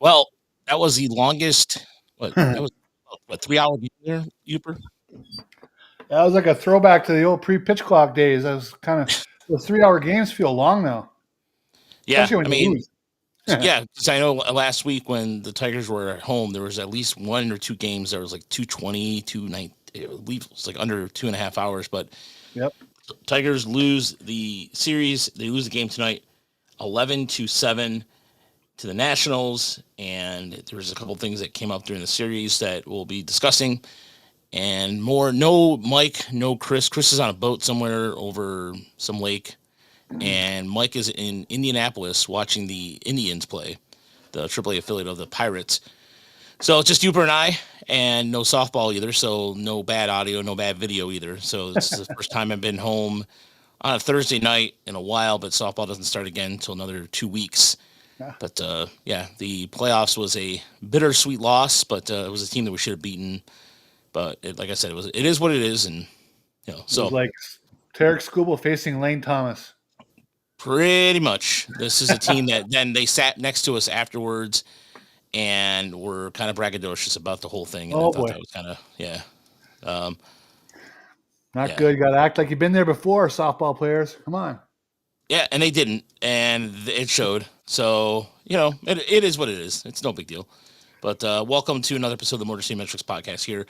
Well, that was the longest. That was 3 hour game there, Uper. That was like a throwback to the old pre-pitch clock days. That was kind of those 3 hour games feel long now, Yeah, especially I when you mean, lose. yeah, because I know last week when the Tigers were at home, there was at least one or two games that was like 220, 290. I believe it was like under 2.5 hours. But Yep. Tigers lose the series. They lose the game tonight, 11-7 to the Nationals. And there was a couple things that came up during the series that we'll be discussing. And more, no Mike, no Chris. Chris is on a boat somewhere over some lake. And Mike is in Indianapolis watching the Indians play, the AAA affiliate of the Pirates. So it's just Uber and I, and no softball either. So no bad audio, no bad video either. So it's the first time I've been home on a Thursday night in a while, but softball doesn't start again until another 2 weeks. Yeah. But yeah, the playoffs was a bittersweet loss, but it was a team that we should have beaten. But like I said, it is what it is, and So it was like Tarek Skubal facing Lane Thomas. Pretty much. This is a team that then they sat next to us afterwards and were kind of braggadocious about the whole thing. And I thought that was kind of, Not good. You got to act like you've been there before, softball players. Come on. Yeah, and they didn't, and it showed. So, it is what it is. It's no big deal. But welcome to another episode of the Motor City Metrics podcast here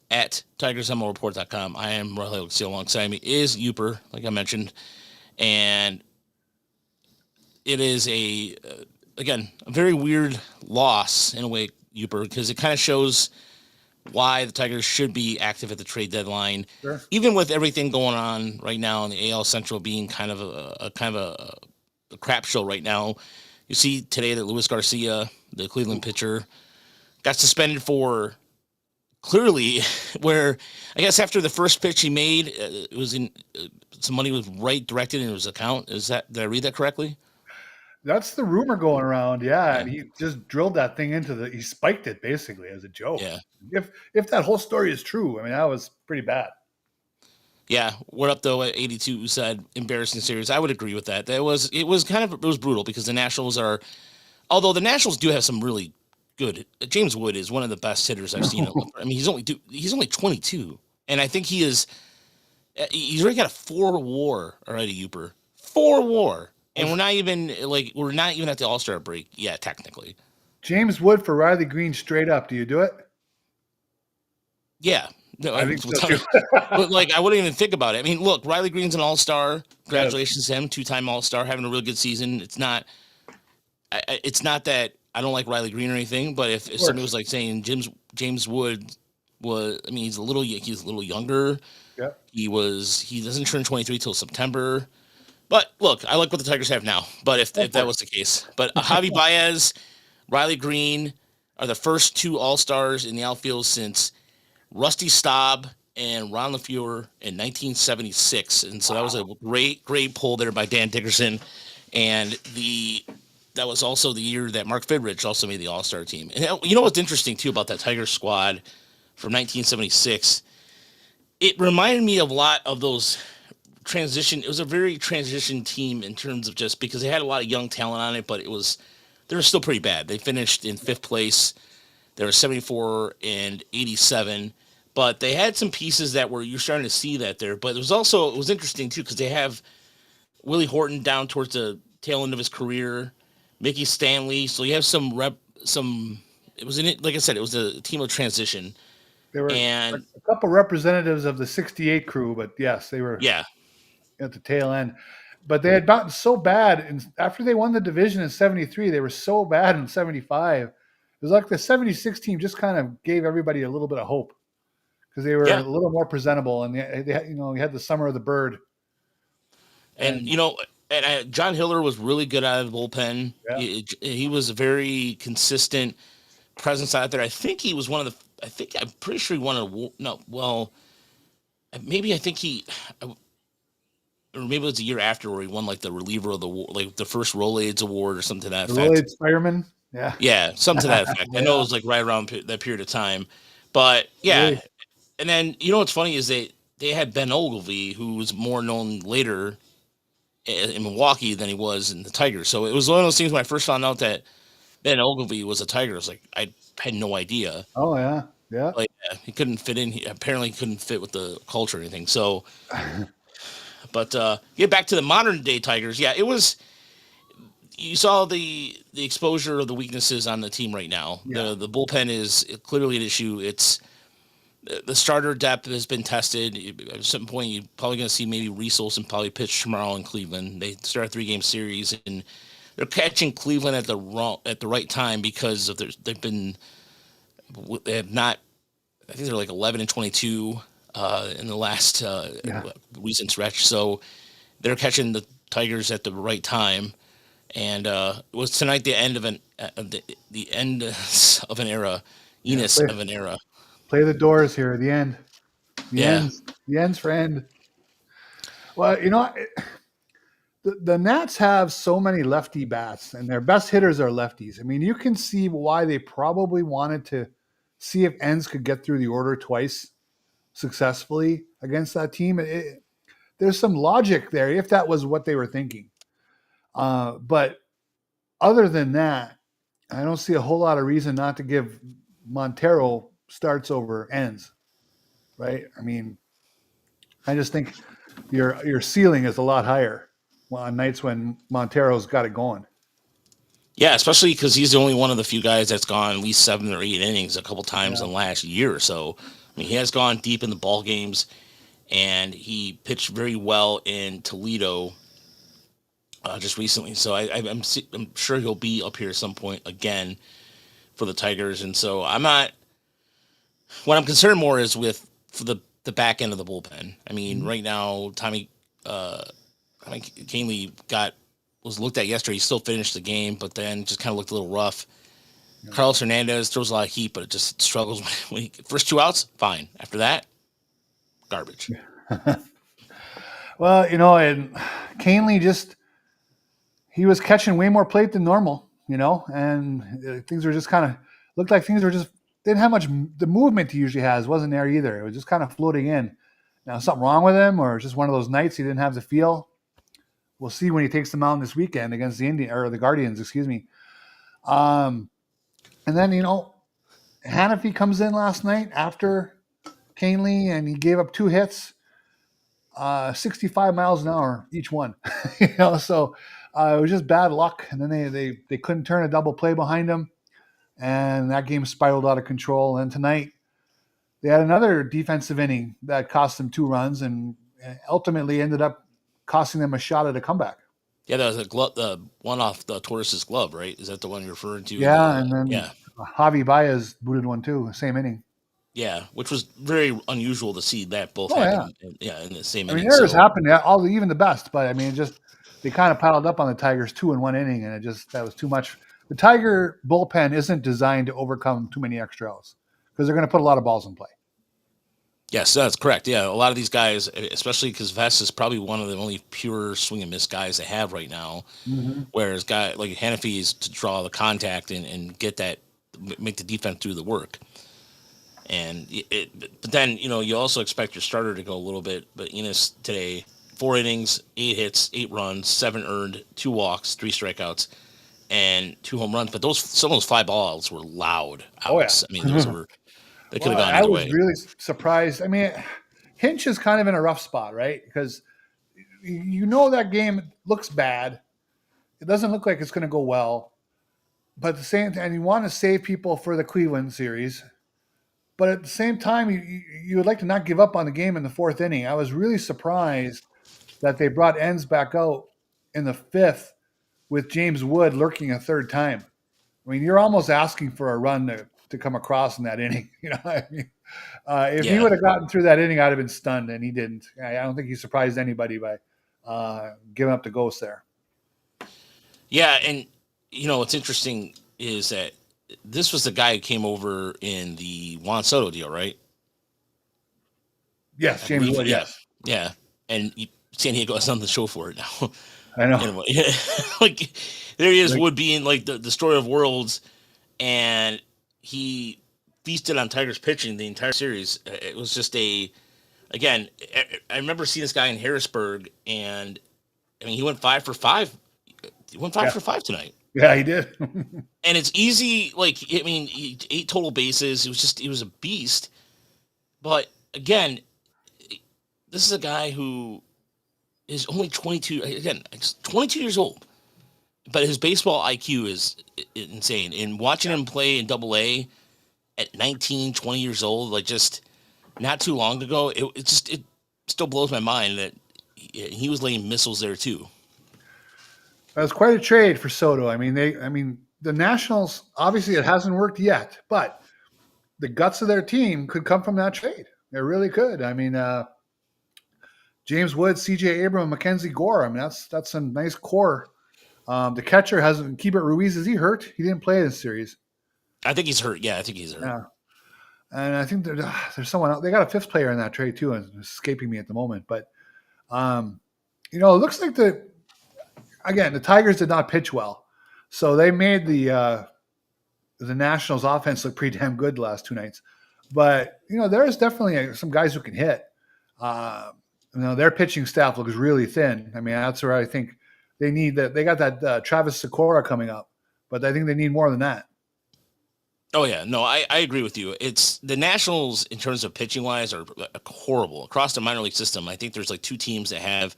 at TigersMLReport.com. I am Riley Greene. Alongside me is Uper, like I mentioned. And it is again, a very weird loss in a way, Uper, because it kind of shows why the Tigers should be active at the trade deadline, even with everything going on right now in the AL Central being kind of a crap show right now. You see today that Luis Garcia, the Cleveland pitcher, got suspended for clearly where I guess after the first pitch he made, it was in some money was directed into his account. Did I read that correctly? That's the rumor going around. Yeah. And he just drilled that thing he spiked it basically as a joke. Yeah. If that whole story is true, I mean, that was pretty bad. Yeah. We're up though at 82 who said embarrassing series. I would agree with that. It was brutal because the Nationals although the Nationals do have some really good. James Wood is one of the best hitters I've seen. I mean, he's only 22. And I think he's already got a 4 WAR already, Uper. 4 WAR. And we're not even at the All-Star break yet, technically. James Wood for Riley Greene straight up. Do you do it? Yeah. No, I think so too. But I wouldn't even think about it. I mean, look, Riley Greene's an All-Star. Congratulations to him, 2-time All-Star, having a really good season. It's not that I don't like Riley Greene or anything, but if somebody was like saying James Wood was, I mean, he's a little younger. Yeah. He doesn't turn 23 till September. But look, I like what the Tigers have now. But if that was the case, but Javi Baez, Riley Greene are the first 2 All-Stars in the outfield since Rusty Staub and Ron LaFleur in 1976, and so that was a great pull there by Dan Dickerson, and that was also the year that Mark Fidrich also made the All-Star team. And you know what's interesting too about that Tigers squad from 1976? It reminded me of a lot of those. It was a very transition team in terms of just because they had a lot of young talent on it, but they were still pretty bad. They finished in 5th place. They were 74 and 87, but they had some pieces that you're starting to see that there. But it was interesting too because they have Willie Horton down towards the tail end of his career, Mickey Stanley. So you have it was like I said, it was a team of transition. There were a couple representatives of the 68 crew, but yes, they were. Yeah. At the tail end, but they had gotten so bad, and after they won the division in 73, they were so bad in 75. It was like the 76 team just kind of gave everybody a little bit of hope because they were a little more presentable, and they had the summer of the bird. And John Hiller was really good out of the bullpen. Yeah. He was a very consistent presence out there. I think he was one of the. I'm pretty sure he won maybe I think he. Or maybe it was a year after where he won like the reliever of the first Rolaids award or something to that effect. Rolaids fireman, yeah. Yeah, something to that effect. Yeah. I know it was like right around that period of time, but yeah. Really? And then what's funny is they had Ben Ogilvy, who was more known later in Milwaukee than he was in the Tigers. So it was one of those things when I first found out that then Ogilvy was a Tiger. I was like, I had no idea. Oh yeah, yeah. Like, yeah, he couldn't fit in. He apparently couldn't fit with the culture or anything. So, but get back to the modern day Tigers. Yeah, it was. You saw the exposure of the weaknesses on the team right now. Yeah. The bullpen is clearly an issue. It's the starter depth has been tested. At some point, you're probably going to see maybe Reese Olson probably pitch tomorrow in Cleveland. They start a 3-game series, and they're catching Cleveland at the right time because of they have not. I think they're like 11-22 in the last Yeah. recent stretch. So they're catching the Tigers at the right time. And was tonight the end of the end of an era, Yeah. Enos of an era. Play the Doors here. The end. The Yeah, ends. The ends for end. Well, the Nats have so many lefty bats, and their best hitters are lefties. I mean, you can see why they probably wanted to see if ends could get through the order twice successfully against that team. There's some logic there if that was what they were thinking. But other than that, I don't see a whole lot of reason not to give Montero starts over ends, right? I mean, I just think your ceiling is a lot higher on nights when Montero's got it going. yeah, especially because he's the only one of the few guys that's gone at least 7 or 8 innings a couple times Yeah. in the last year or so. I mean, he has gone deep in the ball games, and he pitched very well in Toledo just recently. So I'm sure he'll be up here at some point again for the Tigers. And so I'm not. What I'm concerned more is with for the back end of the bullpen. I mean, right now, I mean, Canely was looked at yesterday. He still finished the game, but then just kind of looked a little rough. Yeah. Carlos Hernandez throws a lot of heat, but it just struggles when first 2 outs, fine. After that, garbage. Well, and Canely he was catching way more plate than normal, and things were just kind of looked like things were just didn't have much. The movement he usually has wasn't there either. It was just kind of floating in. Now, something wrong with him, or just one of those nights he didn't have the feel. We'll see when he takes them out this weekend against the Guardians, excuse me. And then Hannafy comes in last night after Canely, and he gave up 2 hits, 65 miles an hour each one. So it was just bad luck. And then they couldn't turn a double play behind him, and that game spiraled out of control. And tonight they had another defensive inning that cost them 2 runs, and ultimately ended up costing them a shot at a comeback. Yeah, that was the one off the Torres' glove, right? Is that the one you're referring to? Yeah, and then yeah, Javi Baez booted one too, same inning. yeah, which was very unusual to see that both Oh, happen. In the same I mean, inning. errors So, happen, even the best, but I mean, they kind of piled up on the Tigers 2 in 1 inning, and that was too much. The Tiger bullpen isn't designed to overcome too many extra outs because they're going to put a lot of balls in play. yes, that's correct. Yeah, a lot of these guys, especially because Vest is probably one of the only pure swing and miss guys they have right now. Mm-hmm. Whereas guy like Hannafy is to draw the contact and get that, make the defense do the work. And but then you also expect your starter to go a little bit. But Enos today, 4 innings, 8 hits, 8 runs, 7 earned, 2 walks, 3 strikeouts, and 2 home runs. But some of those fly ball outs were loud outs. Oh, yeah. I mean, those were they could have gone I either was way. really surprised. I mean, Hinch is kind of in a rough spot, right? Because that game looks bad. It doesn't look like it's going to go well. But at the same time, you want to save people for the Cleveland series. But at the same time, you would like to not give up on the game in the 4th inning. I was really surprised that they brought Ends back out in the 5th with James Wood lurking a 3rd time. I mean, you're almost asking for a run to come across in that inning. I mean, if he would have gotten through that inning, I'd have been stunned, and he didn't. I don't think he surprised anybody by giving up the ghost there. Yeah, and what's interesting is that this was the guy who came over in the Juan Soto deal, right? Yes, James Wood. Yes. Yeah, and San Diego has nothing to show for it now. I know. Anyway, like there he is, Wood being like the story of worlds, and he feasted on Tigers pitching the entire series. It was just again, I remember seeing this guy in Harrisburg, and I mean, he went 5 for 5. He went 5 for 5 tonight. Yeah, he did. And it's easy. Like, I mean, 8 total bases. It was a beast. But again, this is a guy who is only 22. Again, he's 22 years old, but his baseball IQ is insane. And watching him play in Double A at 19, 20 years old, like just not too long ago, it still blows my mind that he was laying missiles there too. That was quite a trade for Soto. I mean, the Nationals, obviously it hasn't worked yet, but the guts of their team could come from that trade. They really could. I mean, James Wood, C.J. Abrams, Mackenzie Gore. I mean, that's a nice core. The catcher hasn't. Keibert Ruiz, is he hurt? He didn't play this series. I think he's hurt. Yeah, I think he's hurt. Yeah, and I think there's someone else. They got a fifth player in that trade too, and it's escaping me at the moment. But it looks like the Tigers did not pitch well, so they made the Nationals offense look pretty damn good the last 2 nights. But there's definitely some guys who can hit. Their pitching staff looks really thin. I mean, that's where I think they need that. They got that Travis Sikora coming up, but I think they need more than that. Oh yeah, no, I agree with you. It's the Nationals in terms of pitching wise are horrible across the minor league system. I think there's like 2 teams that have,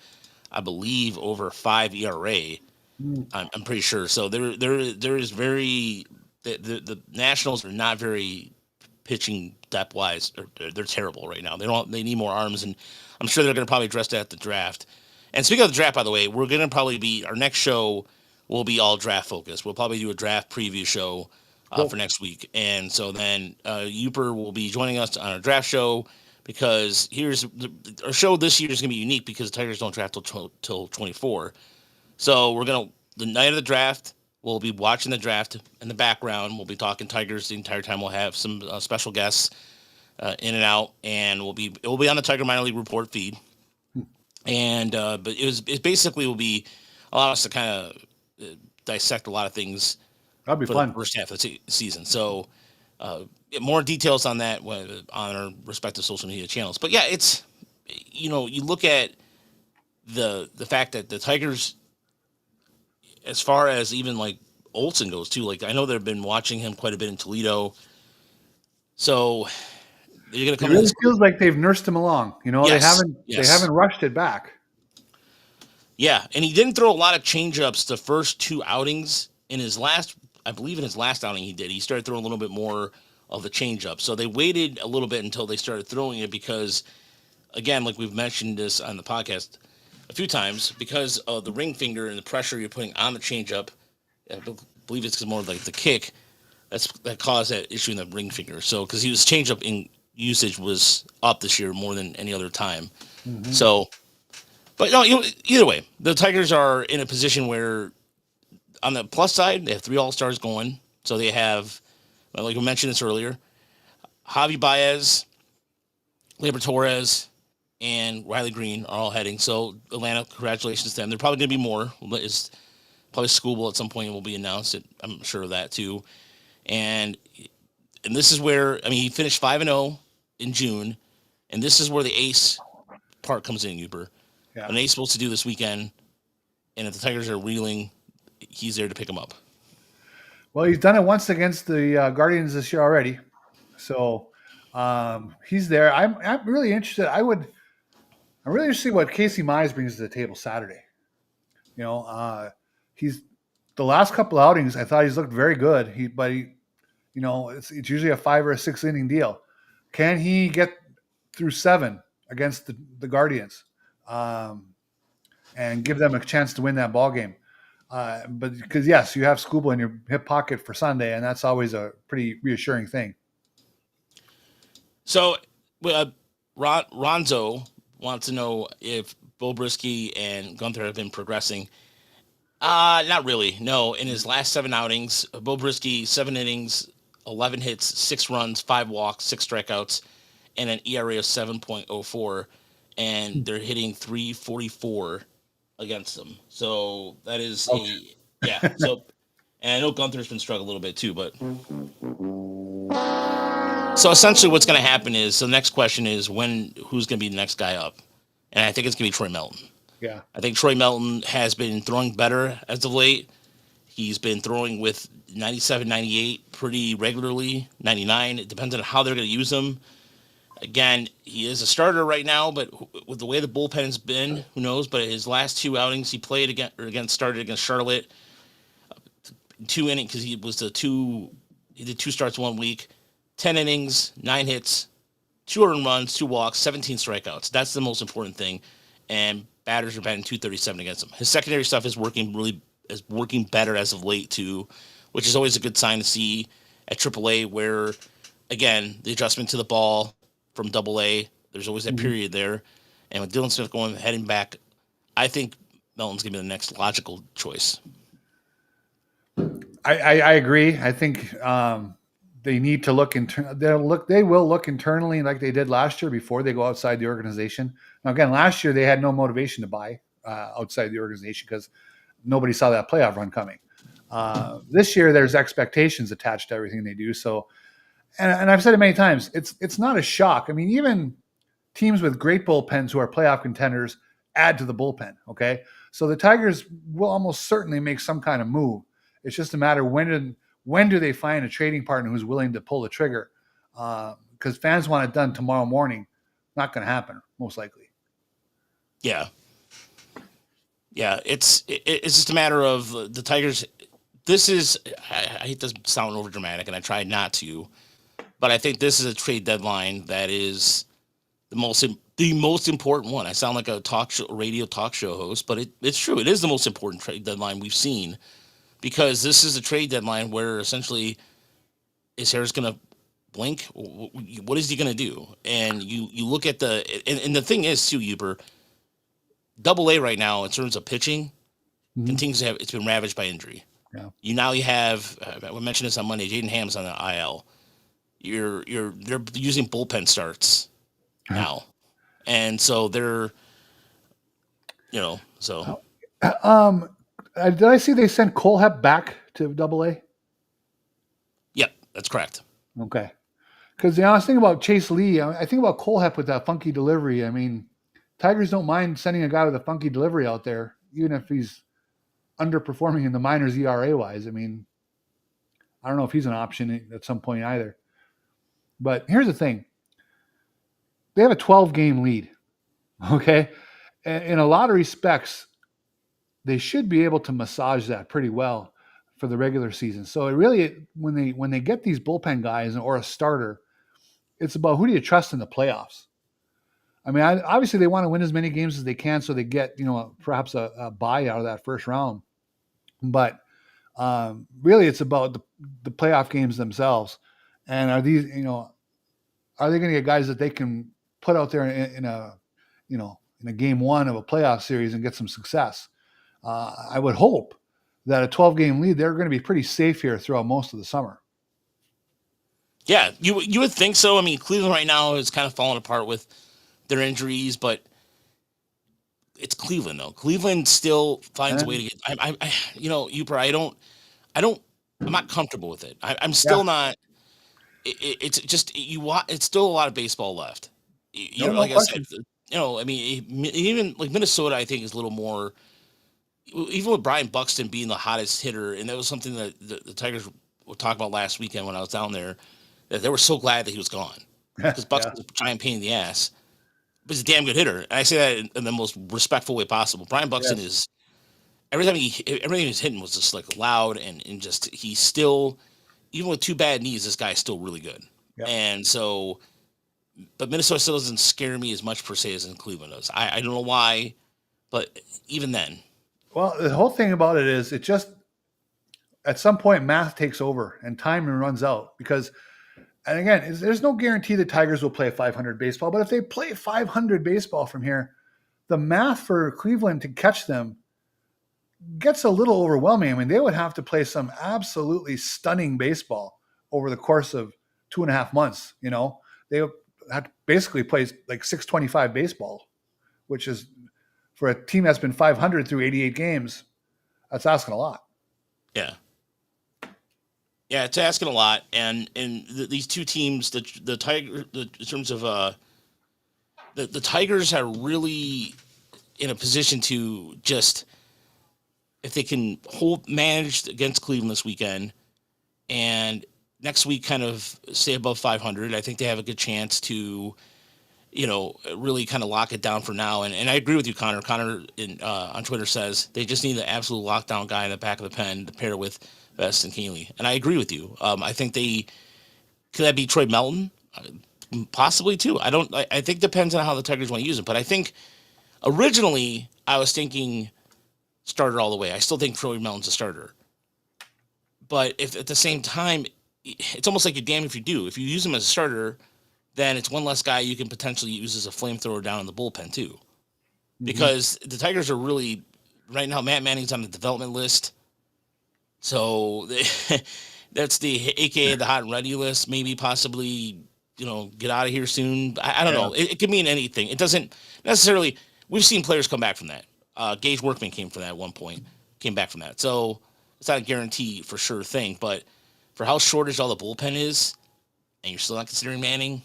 I believe, over 5 ERA. I'm pretty sure. So there is very the Nationals are not very pitching depth wise. They're terrible right now. They need more arms, and I'm sure they're going to probably address that at the draft. And speaking of the draft, by the way, we're going to probably be our next show will be all draft focused. We'll probably do a draft preview show for next week, and so then Uper will be joining us on our draft show because our show this year is going to be unique because the Tigers don't draft till 24. So the night of the draft, we'll be watching the draft in the background. We'll be talking Tigers the entire time. We'll have some special guests in and out, and it will be on the Tiger Minor League Report feed. And but it basically will allow us to kind of dissect a lot of things. That'd be fun. The first half of the season. So more details on that on our respective social media channels. But yeah, it's you look at the fact that the Tigers, as far as even like Olsen goes too, like I know they've been watching him quite a bit in Toledo. So they're going to come. It really feels like they've nursed him along. Yes, they haven't rushed it back. Yeah, and he didn't throw a lot of changeups the first 2 outings. In his last outing he did. He started throwing a little bit more of the changeup. So they waited a little bit until they started throwing it because, again, like we've mentioned this on the podcast a few times, because of the ring finger and the pressure you're putting on the changeup, I believe it's more like the kick that caused that issue in the ring finger. So because his changeup in usage was up this year more than any other time. Mm-hmm. So, but no, either way, the Tigers are in a position where, on the plus side, they have 3 All-Stars going. So they have, like we mentioned this earlier, Javier Baez, Gleyber Torres, and Riley Greene are all heading. So Atlanta, congratulations to them. There are probably going to be more. It's probably Schoolable at some point will be announced. I'm sure of that too. And this is where, he finished 5-0 in June, and this is where the ace part comes in, Uber. Yeah. An ace supposed to do this weekend, and if the Tigers are reeling, he's there to pick him up. Well, he's done it once against the Guardians this year already, so he's there. I'm really interested. I'm really interested in what Casey Mize brings to the table Saturday. He's the last couple outings. I thought he's looked very good. It's usually a 5 or a 6 inning deal. Can he get through 7 against the Guardians and give them a chance to win that ball game? But because yes, you have Schoolable in your hip pocket for Sunday, and that's always a pretty reassuring thing. So, Ronzo wants to know if Bobrisky and Gunther have been progressing. Not really. No, in his last 7 outings, Bobrisky 7 innings, 11 hits, 6 runs, 5 walks, 6 strikeouts, and an ERA of 7.04, and they're hitting .344 against them. So that is So, and I know Gunther's been struggling a little bit too, but so essentially what's going to happen is, so the next question is who's going to be the next guy up? And I think it's going to be Troy Melton. Yeah. I think Troy Melton has been throwing better as of late. He's been throwing with 97, 98 pretty regularly, 99. It depends on how they're going to use him. Again, he is a starter right now, but with the way the bullpen's been, who knows? But his last 2 outings, he played started against Charlotte, 2 innings because he did 2 starts 1 week, 10 innings, 9 hits, 2 earned runs, 2 walks, 17 strikeouts. That's the most important thing. And batters are batting .237 against him. His secondary stuff is working better as of late too, which is always a good sign to see at AAA. Where again, the adjustment to the ball from AA, there's always that period there. And with Dylan Smith heading back, I think Melton's gonna be the next logical choice. I agree. I think they need to look They will look internally like they did last year before they go outside the organization. Now, again, last year they had no motivation to buy outside the organization because nobody saw that playoff run coming. This year, there's expectations attached to everything they do. So, and I've said it many times, it's not a shock. I mean, even teams with great bullpens who are playoff contenders add to the bullpen. Okay, so the Tigers will almost certainly make some kind of move. It's just a matter when do they find a trading partner who's willing to pull the trigger? Because fans want it done tomorrow morning. Not going to happen, most likely. Yeah. Yeah, it's just a matter of the Tigers. This is, I hate to sound over dramatic, and I try not to, but I think this is a trade deadline that is the most important one. I sound like a radio talk show host, but it's true. It is the most important trade deadline we've seen, because this is a trade deadline where essentially is Harris going to blink? What is he going to do? And you look at and the thing is too, Huber, AA right now in terms of pitching continues to it's been ravaged by injury. Yeah. You have we mentioned this on Monday. Jaden Ham's on the IL. They're using bullpen starts now, and so they're so. Did I see they sent Colehep back to AA? Yep, that's correct. Okay, because I was thinking about Chase Lee. I think about Colehep with that funky delivery. I mean, Tigers don't mind sending a guy with a funky delivery out there, even if he's underperforming in the minors ERA wise. I mean, I don't know if he's an option at some point either. But here's the thing. They have a 12-game lead, okay? And in a lot of respects, they should be able to massage that pretty well for the regular season. So it really, when they get these bullpen guys or a starter, it's about who do you trust in the playoffs. I mean, obviously they want to win as many games as they can so they get, perhaps a bye out of that first round. But really it's about the playoff games themselves. And are these, are they going to get guys that they can put out there in a game one of a playoff series and get some success? I would hope that a 12-game lead, they're going to be pretty safe here throughout most of the summer. Yeah, you would think so. I mean, Cleveland right now is kind of falling apart with their injuries, but it's Cleveland though. Cleveland still finds a way to get. I'm not comfortable with it. I'm still not. It's just it's still a lot of baseball left. Like I said, I mean, even like Minnesota, I think is a little more. Even with Brian Buxton being the hottest hitter, and that was something that the Tigers were talking about last weekend when I was down there, that they were so glad that he was gone because Buxton's a giant pain in the ass. But he's a damn good hitter. And I say that in the most respectful way possible. Brian Buxton is everything he's hitting was just like loud and just he's still, even with 2 bad knees, this guy's still really good. Yep. And so, but Minnesota still doesn't scare me as much per se as in Cleveland does. I don't know why, but even then. Well, the whole thing about it is it just at some point math takes over and time runs out because. And again, there's no guarantee the Tigers will play 500 baseball, but if they play 500 baseball from here, the math for Cleveland to catch them gets a little overwhelming. I mean, they would have to play some absolutely stunning baseball over the course of 2.5 months. They would have to basically play like 625 baseball, which is for a team that's been 500 through 88 games, that's asking a lot. Yeah. Yeah, it's asking a lot, and these two teams, the Tiger, in terms of the Tigers are really in a position to just if they can hold managed against Cleveland this weekend, and next week kind of stay above 500, I think they have a good chance to, really kind of lock it down for now. And I agree with you, Connor. Connor on Twitter says they just need the absolute lockdown guy in the back of the pen to pair with Vest and Kaylee. And I agree with you. I think could that be Troy Melton? Possibly too. I think depends on how the Tigers want to use him. But I think originally I was thinking starter all the way. I still think Troy Melton's a starter. But if at the same time, it's almost like you're damned if you do. If you use him as a starter, then it's one less guy you can potentially use as a flamethrower down in the bullpen too. Because the Tigers are really, right now, Matt Manning's on the development list. So that's the AKA the hot and ready list. Maybe possibly, get out of here soon. I don't know. It could mean anything. It doesn't necessarily. We've seen players come back from that. Gage Workman came from that at one point. Came back from that. So it's not a guarantee for sure thing. But for how shortage all the bullpen is, and you're still not considering Manning.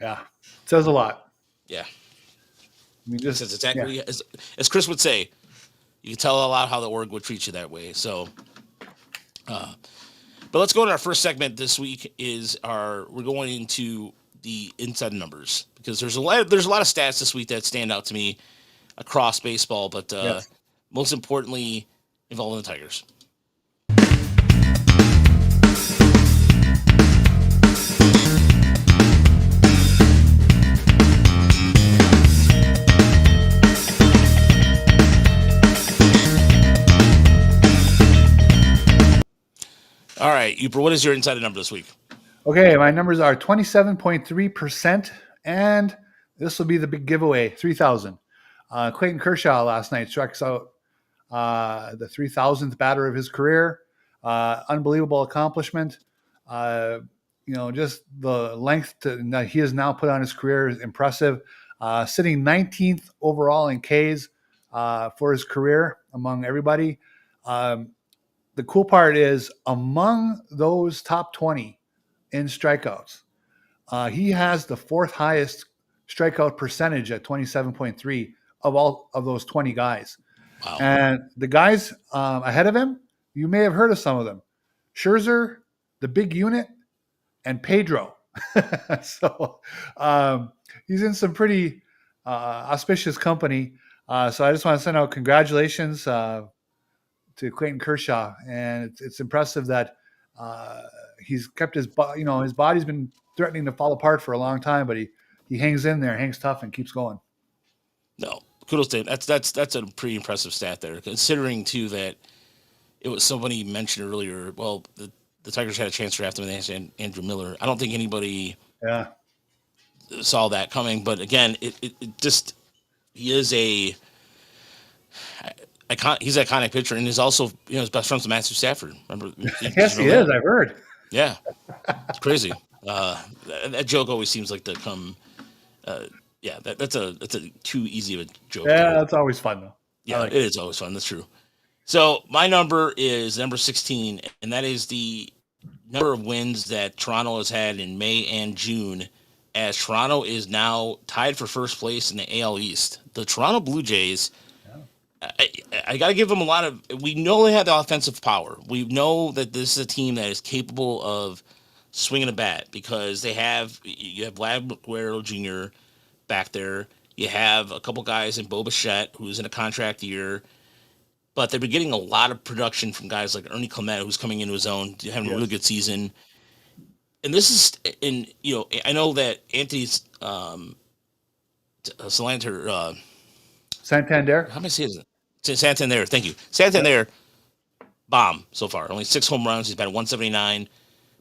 Yeah, it says a lot. Yeah. I mean, just exactly as Chris would say, you can tell a lot how the org would treat you that way. So, but let's go to our first segment this week. We're going into the inside numbers because there's a lot of stats this week that stand out to me across baseball, but most importantly, involving the Tigers. All right, Uper, what is your insider number this week? Okay, my numbers are 27.3%, and this will be the big giveaway, 3,000. Clayton Kershaw last night strikes out the 3,000th batter of his career. Unbelievable accomplishment. Just the length that he has now put on his career is impressive. Sitting 19th overall in Ks for his career among everybody. The cool part is among those top 20 in strikeouts, he has the fourth highest strikeout percentage at 27.3 of all of those 20 guys. Wow. And the guys ahead of him, you may have heard of some of them. Scherzer, the big unit, and Pedro. So he's in some pretty auspicious company. So I just want to send out congratulations to Clayton Kershaw, and it's impressive that he's kept his body's been threatening to fall apart for a long time, but he hangs in there, hangs tough, and keeps going. No, kudos to him. That's a pretty impressive stat there, considering too that it was somebody mentioned earlier. Well, the Tigers had a chance to draft him, and they asked Andrew Miller. I don't think anybody saw that coming, but again, it just he is he's an iconic pitcher, and he's also his best friend's Matthew Stafford. Remember? Yes, he is. I've heard. Yeah, it's crazy. That joke always seems like to come. That's a too easy of a joke. Yeah, that's always fun though. Yeah, it is always fun. That's true. So my number is number 16, and that is the number of wins that Toronto has had in May and June, as Toronto is now tied for first place in the AL East. The Toronto Blue Jays. I got to give them a lot of. We know they have the offensive power. We know that this is a team that is capable of swinging a bat because you have Vlad Guerrero Jr. back there. You have a couple guys in Bo Bichette, who's in a contract year, but they've been getting a lot of production from guys like Ernie Clement, who's coming into his own, having a really good season. And this is, I know that Anthony's Santander. How am I saying it? Santander. Thank you. Santander, bomb so far. Only 6 home runs. He's batted 179,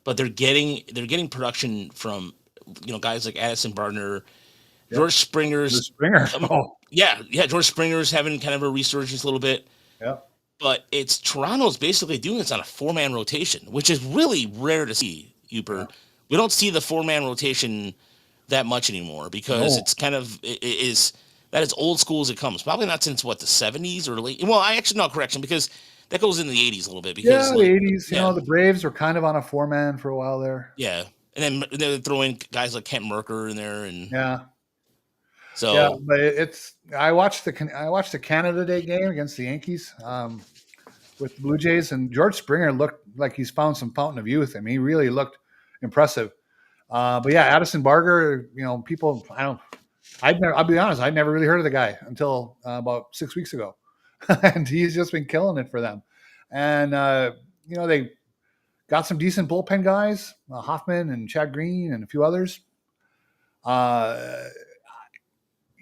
but they're getting production from guys like Addison Barner, George Springer's. George Springer's having kind of a resurgence a little bit. Yeah. But it's Toronto's basically doing this on a 4-man rotation, which is really rare to see. Uper. Yeah. We don't see the 4-man rotation that much anymore because it's kind of that is old school as it comes. Probably not since the 70s or late. Well, correction, because that goes in the 80s a little bit. Because the 80s. The Braves were kind of on a 4-man for a while there. Yeah, and then they throw in guys like Kent Merker in there, and So but I watched the Canada Day game against the Yankees. with the Blue Jays, and George Springer looked like he's found some fountain of youth. I mean, he really looked impressive. But yeah, Addison Barger, people, I'll be honest, I'd never really heard of the guy until about 6 weeks ago. And he's just been killing it for them. And, they got some decent bullpen guys, Hoffman and Chad Green and a few others. The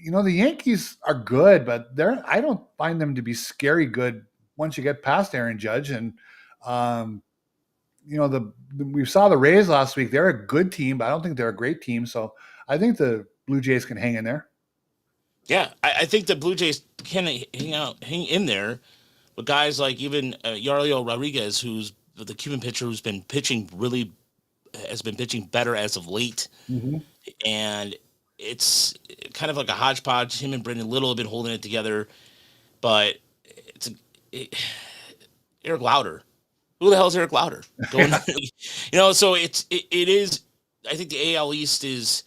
Yankees are good, but I don't find them to be scary good once you get past Aaron Judge. And, we saw the Rays last week. They're a good team, but I don't think they're a great team. So I think the Blue Jays can hang in there. Yeah, I think the Blue Jays can hang in there, but guys like even Yariel Rodriguez, who's the Cuban pitcher, has been pitching better as of late, and it's kind of like a hodgepodge. Him and Brendan Little have been holding it together, but Eric Lauder. Who the hell is Eric Lauder? So it is. I think the AL East is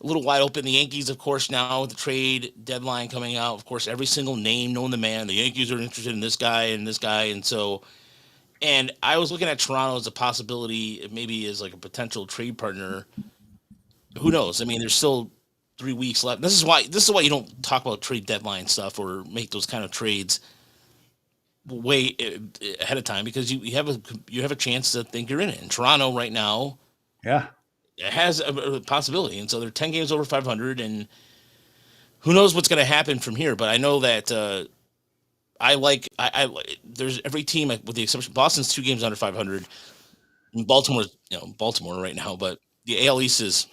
a little wide open. The Yankees, of course, now with the trade deadline coming out, of course, every single name known to man. The Yankees are interested in this guy, and I was looking at Toronto as a possibility, maybe as like a potential trade partner. Who knows? I mean, there's still 3 weeks left. This is why you don't talk about trade deadline stuff or make those kind of trades way ahead of time, because you have a chance to think you're in it. And Toronto right now, yeah, it has a possibility, and so they're 10 games over 500, and who knows what's going to happen from here. But I know that there's every team with the exception Boston's 2 games under 500, and Baltimore's Baltimore right now, but the AL East is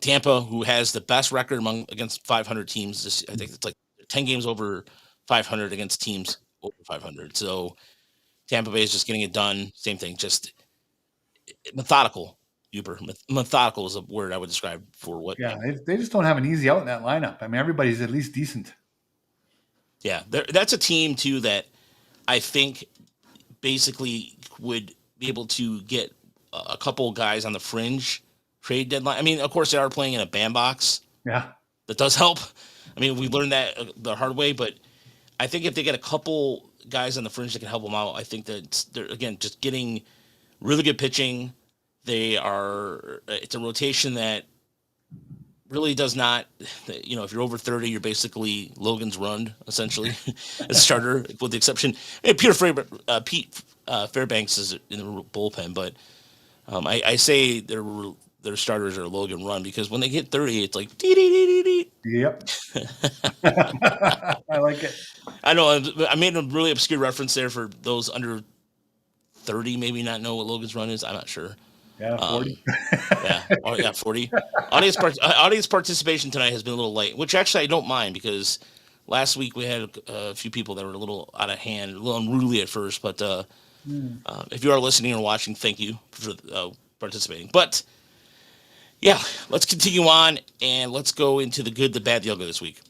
Tampa, who has the best record against 500 teams. I think it's like 10 games over 500 against teams over 500. So Tampa Bay is just getting it done. Same thing, just methodical. Methodical is a word I would describe for what. Yeah, they just don't have an easy out in that lineup. I mean, everybody's at least decent. Yeah, that's a team too that I think basically would be able to get a couple guys on the fringe trade deadline. I mean, of course, they are playing in a bandbox. Yeah, that does help. I mean, we learned that the hard way, but I think if they get a couple guys on the fringe that can help them out, I think that they're again just getting really good pitching. It's a rotation that really does not, if you're over 30, you're basically Logan's Run, essentially, as a starter, with the exception. Pete Fairbanks is in the bullpen, but I say their starters are Logan Run, because when they hit 30, it's like, dee-dee-dee-dee-dee. Yep. I like it. I know I made a really obscure reference there for those under 30, maybe not know what Logan's Run is. I'm not sure. Yeah, 40. 40. Audience participation tonight has been a little light, which actually I don't mind, because last week we had a few people that were a little out of hand, a little unruly at first. But if you are listening or watching, thank you for participating. But yeah, let's continue on, and let's go into the good, the bad, the ugly this week.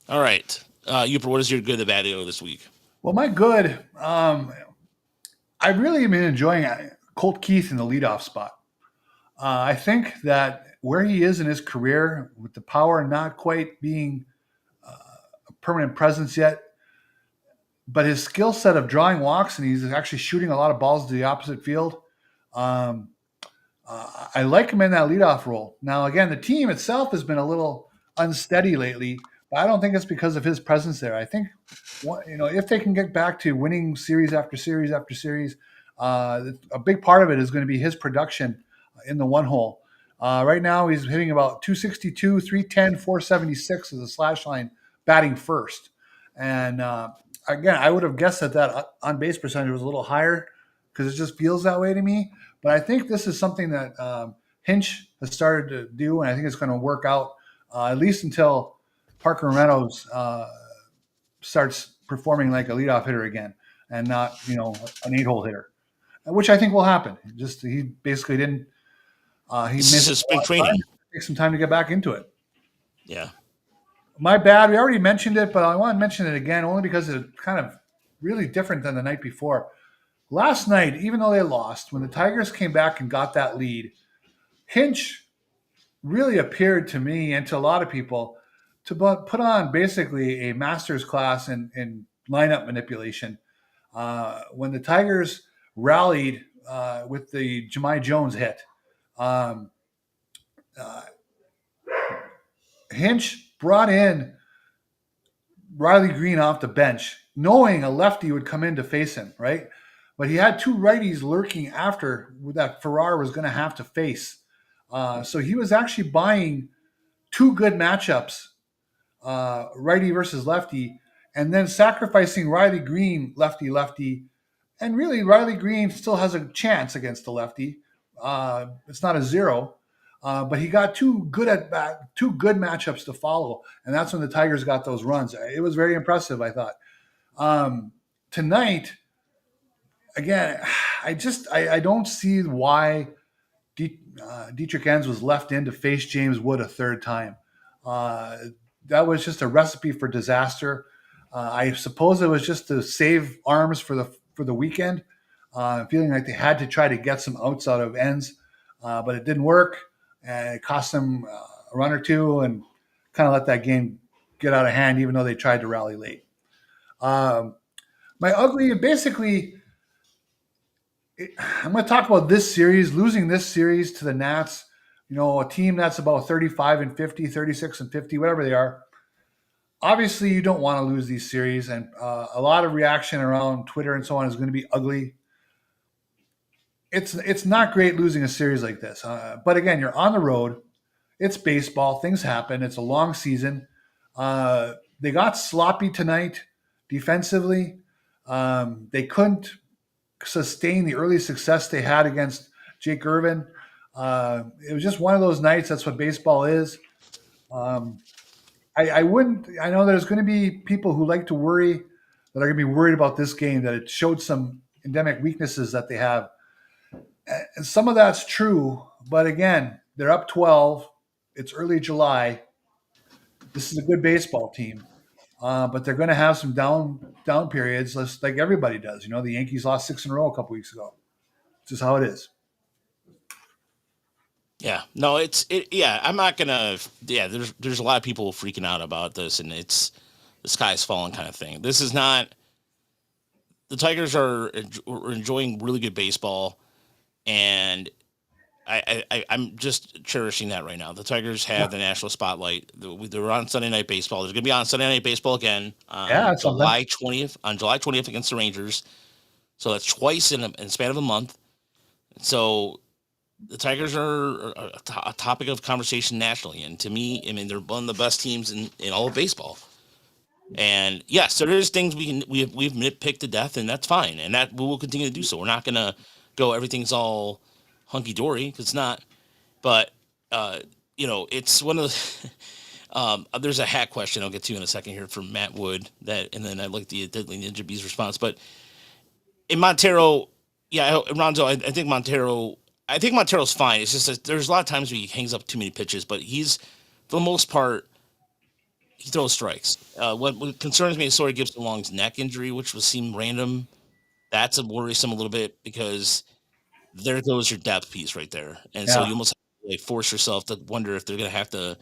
All right. Uper, what is your good, the bad, the ugly this week? Well, my good, I really am enjoying Colt Keith in the leadoff spot. I think that where he is in his career, with the power not quite being a permanent presence yet, but his skill set of drawing walks, and he's actually shooting a lot of balls to the opposite field. I like him in that leadoff role. Now, again, the team itself has been a little unsteady lately, but I don't think it's because of his presence there. I think, if they can get back to winning series after series after series, a big part of it is going to be his production in the one hole. Right now, he's hitting about 262, 310, 476 as a slash line, batting first. And again, I would have guessed that on base percentage was a little higher, because it just feels that way to me. But I think this is something that Hinch has started to do, and I think it's going to work out at least until Parker Reynolds starts performing like a leadoff hitter again, and not an 8-hole hitter, which I think will happen. He basically didn't. He missed spring training. Take some time to get back into it. Yeah. My bad. We already mentioned it, but I want to mention it again only because it kind of really different than the night before. Last night, even though they lost, when the Tigers came back and got that lead, Hinch really appeared to me and to a lot of people to put on basically a master's class in lineup manipulation. When the Tigers rallied with the Jemai Jones hit, um, uh, Hinch brought in Riley Greene off the bench, knowing a lefty would come in to face him, right? But he had two righties lurking after that Farrar was going to have to face. So he was actually buying two good matchups, righty versus lefty, and then sacrificing Riley Greene, lefty lefty. And really, Riley Greene still has a chance against the lefty. It's not a zero, but he got two good matchups to follow, and that's when the Tigers got those runs. It was very impressive, I thought. Um, Tonight, again, I don't see why Dietrich Enns was left in to face James Wood a third time. Uh, that was just a recipe for disaster. I suppose it was just to save arms for the weekend, feeling like they had to try to get some outs out of Enns, but it didn't work, and it cost them a run or two, and kind of let that game get out of hand, even though they tried to rally late. Um, my ugly, basically, I'm going to talk about this series, losing this series to the Nats, a team that's about 35 and 50, 36 and 50, whatever they are. Obviously, you don't want to lose these series, and a lot of reaction around Twitter and so on is going to be ugly. It's not great losing a series like this. But again, you're on the road. It's baseball. Things happen. It's a long season. They got sloppy tonight defensively. They couldn't sustain the early success they had against Jake Irvin. It was just one of those nights. That's what baseball is. I wouldn't. I know there's going to be people who like to worry that are going to be worried about this game, that it showed some endemic weaknesses that they have. And some of that's true, but again, they're up 12. It's early July. This is a good baseball team, but they're going to have some down periods, just like everybody does. The Yankees lost 6 in a row a couple weeks ago. It's just how it is. Yeah, no, yeah, I'm not gonna. Yeah, there's a lot of people freaking out about this, and it's the sky's falling kind of thing. This is not. The Tigers are enjoying really good baseball, and I'm just cherishing that right now. The Tigers have the national spotlight. They're on Sunday Night Baseball. They're going to be on Sunday Night Baseball again Yeah, on it's something. July 20th. On July 20th against the Rangers. So that's twice in the span of a month. So the Tigers are a topic of conversation nationally, and to me, I mean, they're one of the best teams in all of baseball. And yes, so there's things we've nitpicked to death, and that's fine, and that we will continue to do so. We're not gonna go everything's all hunky dory because it's not. But it's one of the. There's a hat question I'll get to in a second here from Matt Wood and then I like the Deadly Ninja Bees response. But in Montero, yeah, Ronzo, I think Montero's fine. It's just that there's a lot of times where he hangs up too many pitches, but he's for the most part he throws strikes. What concerns me is Sawyer Gibson Long's neck injury, which would seem random. That's a worrisome a little bit because there goes your depth piece right there, and so Yeah. you almost have to, like, force yourself to wonder if they're going to have to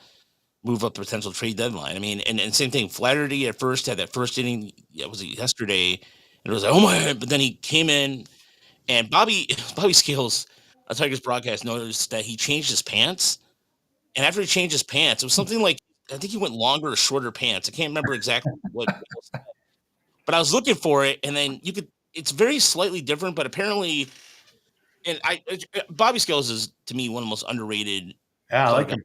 move up the potential trade deadline. I mean, and same thing. Flaherty at first had that first inning. Yeah, was it yesterday? And it was like, oh my! But then he came in, and Bobby Scales, a Tigers broadcast, noticed that he changed his pants. And after he changed his pants, it was something like I think he went longer or shorter pants. I can't remember exactly what was, but I was looking for it, and then you could. It's very slightly different, but apparently, and Bobby Scales is to me one of the most underrated Yeah, I color like guys. him.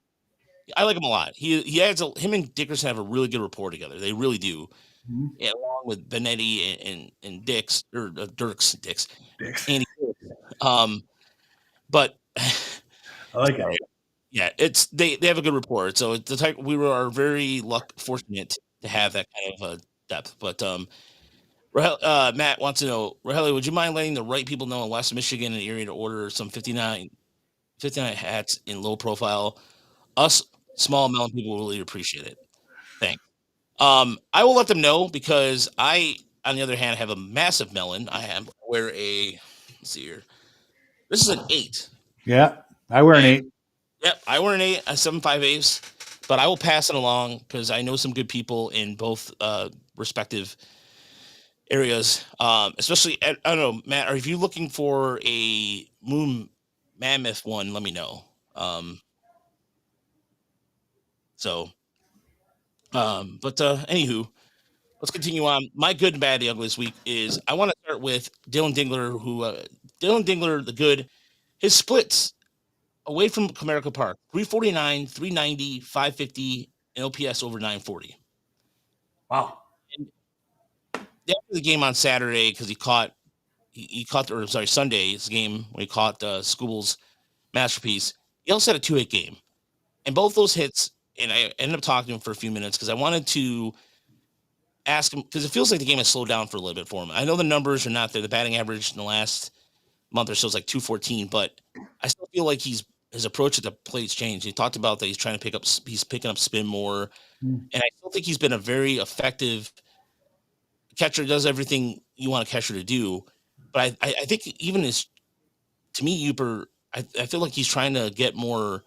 I like him a lot. He adds him and Dickerson have a really good rapport together. They really do. Mhm. And along with Benetti and Dix or Dix, Dicks. Andy. But I like it. sorry, yeah, it's they have a good rapport. So it's the type are very fortunate to have that kind of depth. But Matt wants to know, Raheli, would you mind letting the right people know in West Michigan and the area to order some 59 hats in low profile? Us small amount people will really appreciate it. Thanks. I will let them know because on the other hand, have a massive melon. Wear a, let's see here. This is an 8. Yeah, I wear an And 8. yep, I wear an 8, a 7.58, but I will pass it along because I know some good people in both respective areas. Especially, I don't know, Matt, or if you're looking for a moon mammoth one, let me know. So, but anywho, let's continue on. My good and bad, the ugly this week is I want to start with Dylan Dingler, Dylan Dingler, the good, his splits away from Comerica Park 349, 390, 550, and OPS over 940. Wow. And after the game on Saturday, because he caught, or sorry, Sunday's game when he caught Scooble's masterpiece, he also had a 2-hit game. And both those hits, and I ended up talking to him for a few minutes because I wanted to ask him, because it feels like the game has slowed down for a little bit for him. I know the numbers are not there. The batting average in the last month or so is like 214, but I still feel like his approach at the plate's changed. He talked about that he's picking up spin more, and I still think he's been a very effective catcher. Does everything you want a catcher to do, but I think even to me, Uber, I feel like he's trying to get more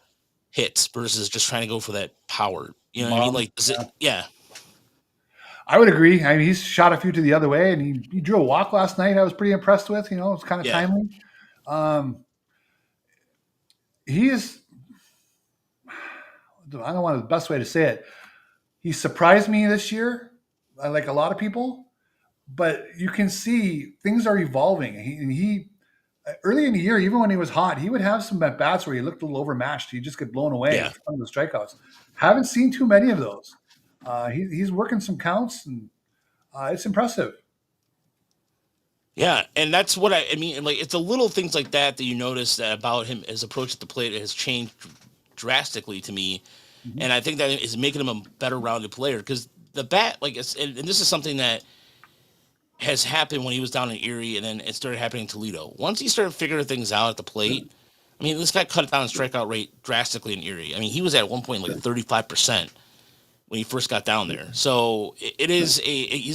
hits versus just trying to go for that power. You know what I mean? Like, yeah. I would agree. I mean, he's shot a few to the other way, and he drew a walk last night. I was pretty impressed with. You know, it's kind of timely. He is. I don't know the best way to say it. He surprised me this year, like a lot of people. But you can see things are evolving. He early in the year, even when he was hot, he would have some at bats where he looked a little overmatched. He just get blown away from the strikeouts. Haven't seen too many of those. He's working some counts, and it's impressive. Yeah, and that's what I mean. Like, it's the little things like that you notice that about him. His approach at the plate has changed drastically to me, and I think that is making him a better rounded player. Because the bat, like, and this is something that has happened when he was down in Erie, and then it started happening in Toledo. Once he started figuring things out at the plate, I mean, this guy cut down his strikeout rate drastically in Erie. I mean, he was at one point like 35% when he first got down there. So he's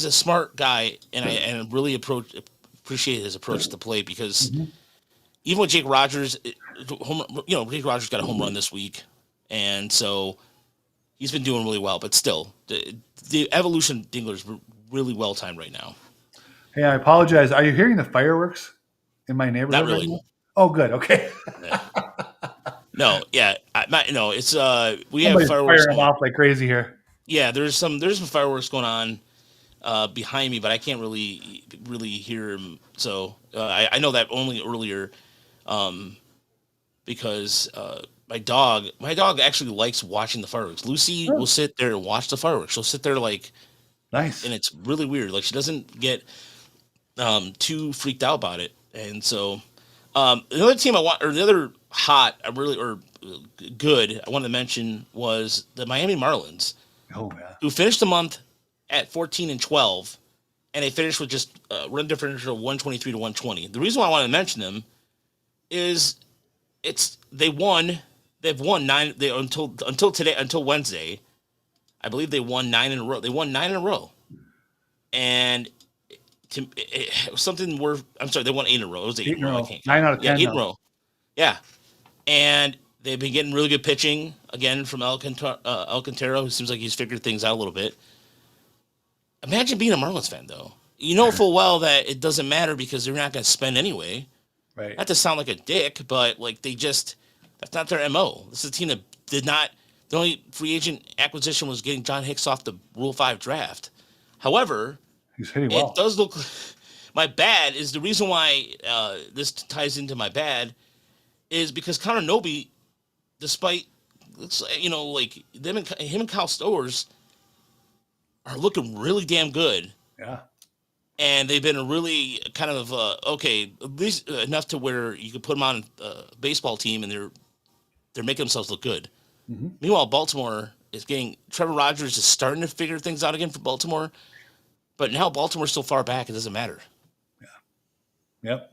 a smart guy, and I really appreciate his approach to the plate because even with Jake Rogers, Jake Rogers got a home run this week, and so he's been doing really well. But still, the evolution of Dingler is really well timed right now. Hey, I apologize. Are you hearing the fireworks in my neighborhood? Not really. Right? Oh, good. Okay. Yeah. No, yeah, it's we Somebody's have fireworks firing off like crazy here. Yeah, there's some fireworks going on behind me, but I can't really hear them. So I know that only earlier, because my dog actually likes watching the fireworks. Lucy will sit there and watch the fireworks. She'll sit there like nice, and it's really weird. Like, she doesn't get too freaked out about it. And so another team the other hot, good I wanted to mention was the Miami Marlins. Oh yeah, who finished the month at 14-12, and they finished with just run differential of 123 to 120. The reason why I wanted to mention them is they've won 9 until today, until Wednesday. I believe they won 9 in a row. They won 9 in a row, and something worth. I'm sorry, they won 8 in a row. It was 8 in a row. 9 out of 10. 8 in a row. Yeah, and they've been getting really good pitching again from Alcantara, who seems like he's figured things out a little bit. Imagine being a Marlins fan, though. You know full well that it doesn't matter because they're not going to spend anyway. Right. Not to sound like a dick, but like that's not their MO. This is a team that did not. The only free agent acquisition was getting John Hicks off the Rule 5 draft. However, he's hitting well. It does look. My bad is the reason why this ties into my bad is because Connor Noby, despite like him and Kyle Stowers are looking really damn good. Yeah. And they've been a really kind of at least enough to where you could put them on a baseball team and they're making themselves look good. Mm-hmm. Meanwhile, Baltimore is getting Trevor Rogers is starting to figure things out again for Baltimore, but now Baltimore's so far back it doesn't matter. Yeah. Yep.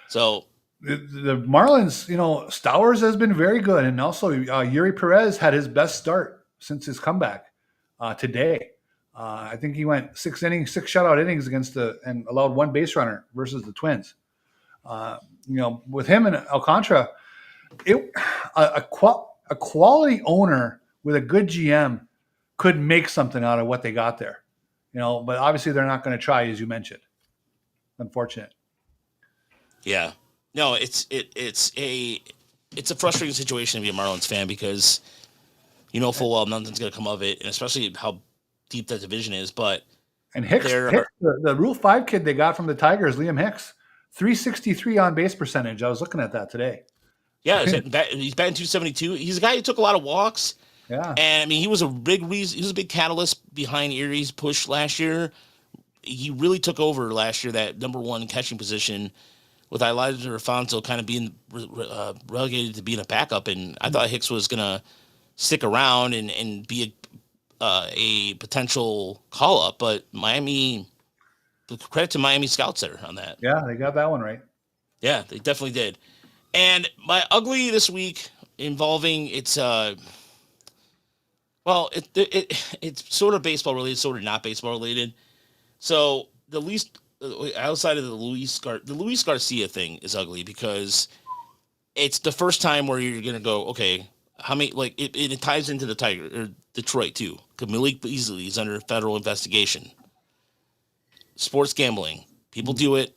So the Marlins, Stowers has been very good, and also Yuri Perez had his best start since his comeback today. I think he went 6 shutout innings and allowed 1 base runner versus the Twins. With him and Alcantara, it a quality owner with a good GM could make something out of what they got there. But obviously they're not going to try, as you mentioned. Unfortunate. Yeah. No, it's a frustrating situation to be a Marlins fan because full well nothing's going to come of it, and especially how deep that division is. But Hicks, the Rule 5 kid they got from the Tigers, Liam Hicks, 363 on base percentage. I was looking at that today. Yeah, he's batting 272. He's a guy who took a lot of walks. Yeah, and I mean he was a big reason. He was a big catalyst behind Erie's push last year. He really took over last year that number 1 catching position, with Elijah Alfonso kind of being relegated to being a backup, and I thought Hicks was gonna stick around and be a potential call up, but Miami, credit to Miami scouts there on that. Yeah, they got that one right. Yeah, they definitely did. And my ugly this week involving it's sort of baseball related, sort of not baseball related. So the least outside of the Luis Garcia thing is ugly because it's the first time where you're gonna go, okay, how many it ties into the Tiger or Detroit too. Malik Beasley is under federal investigation. Sports gambling, people do it.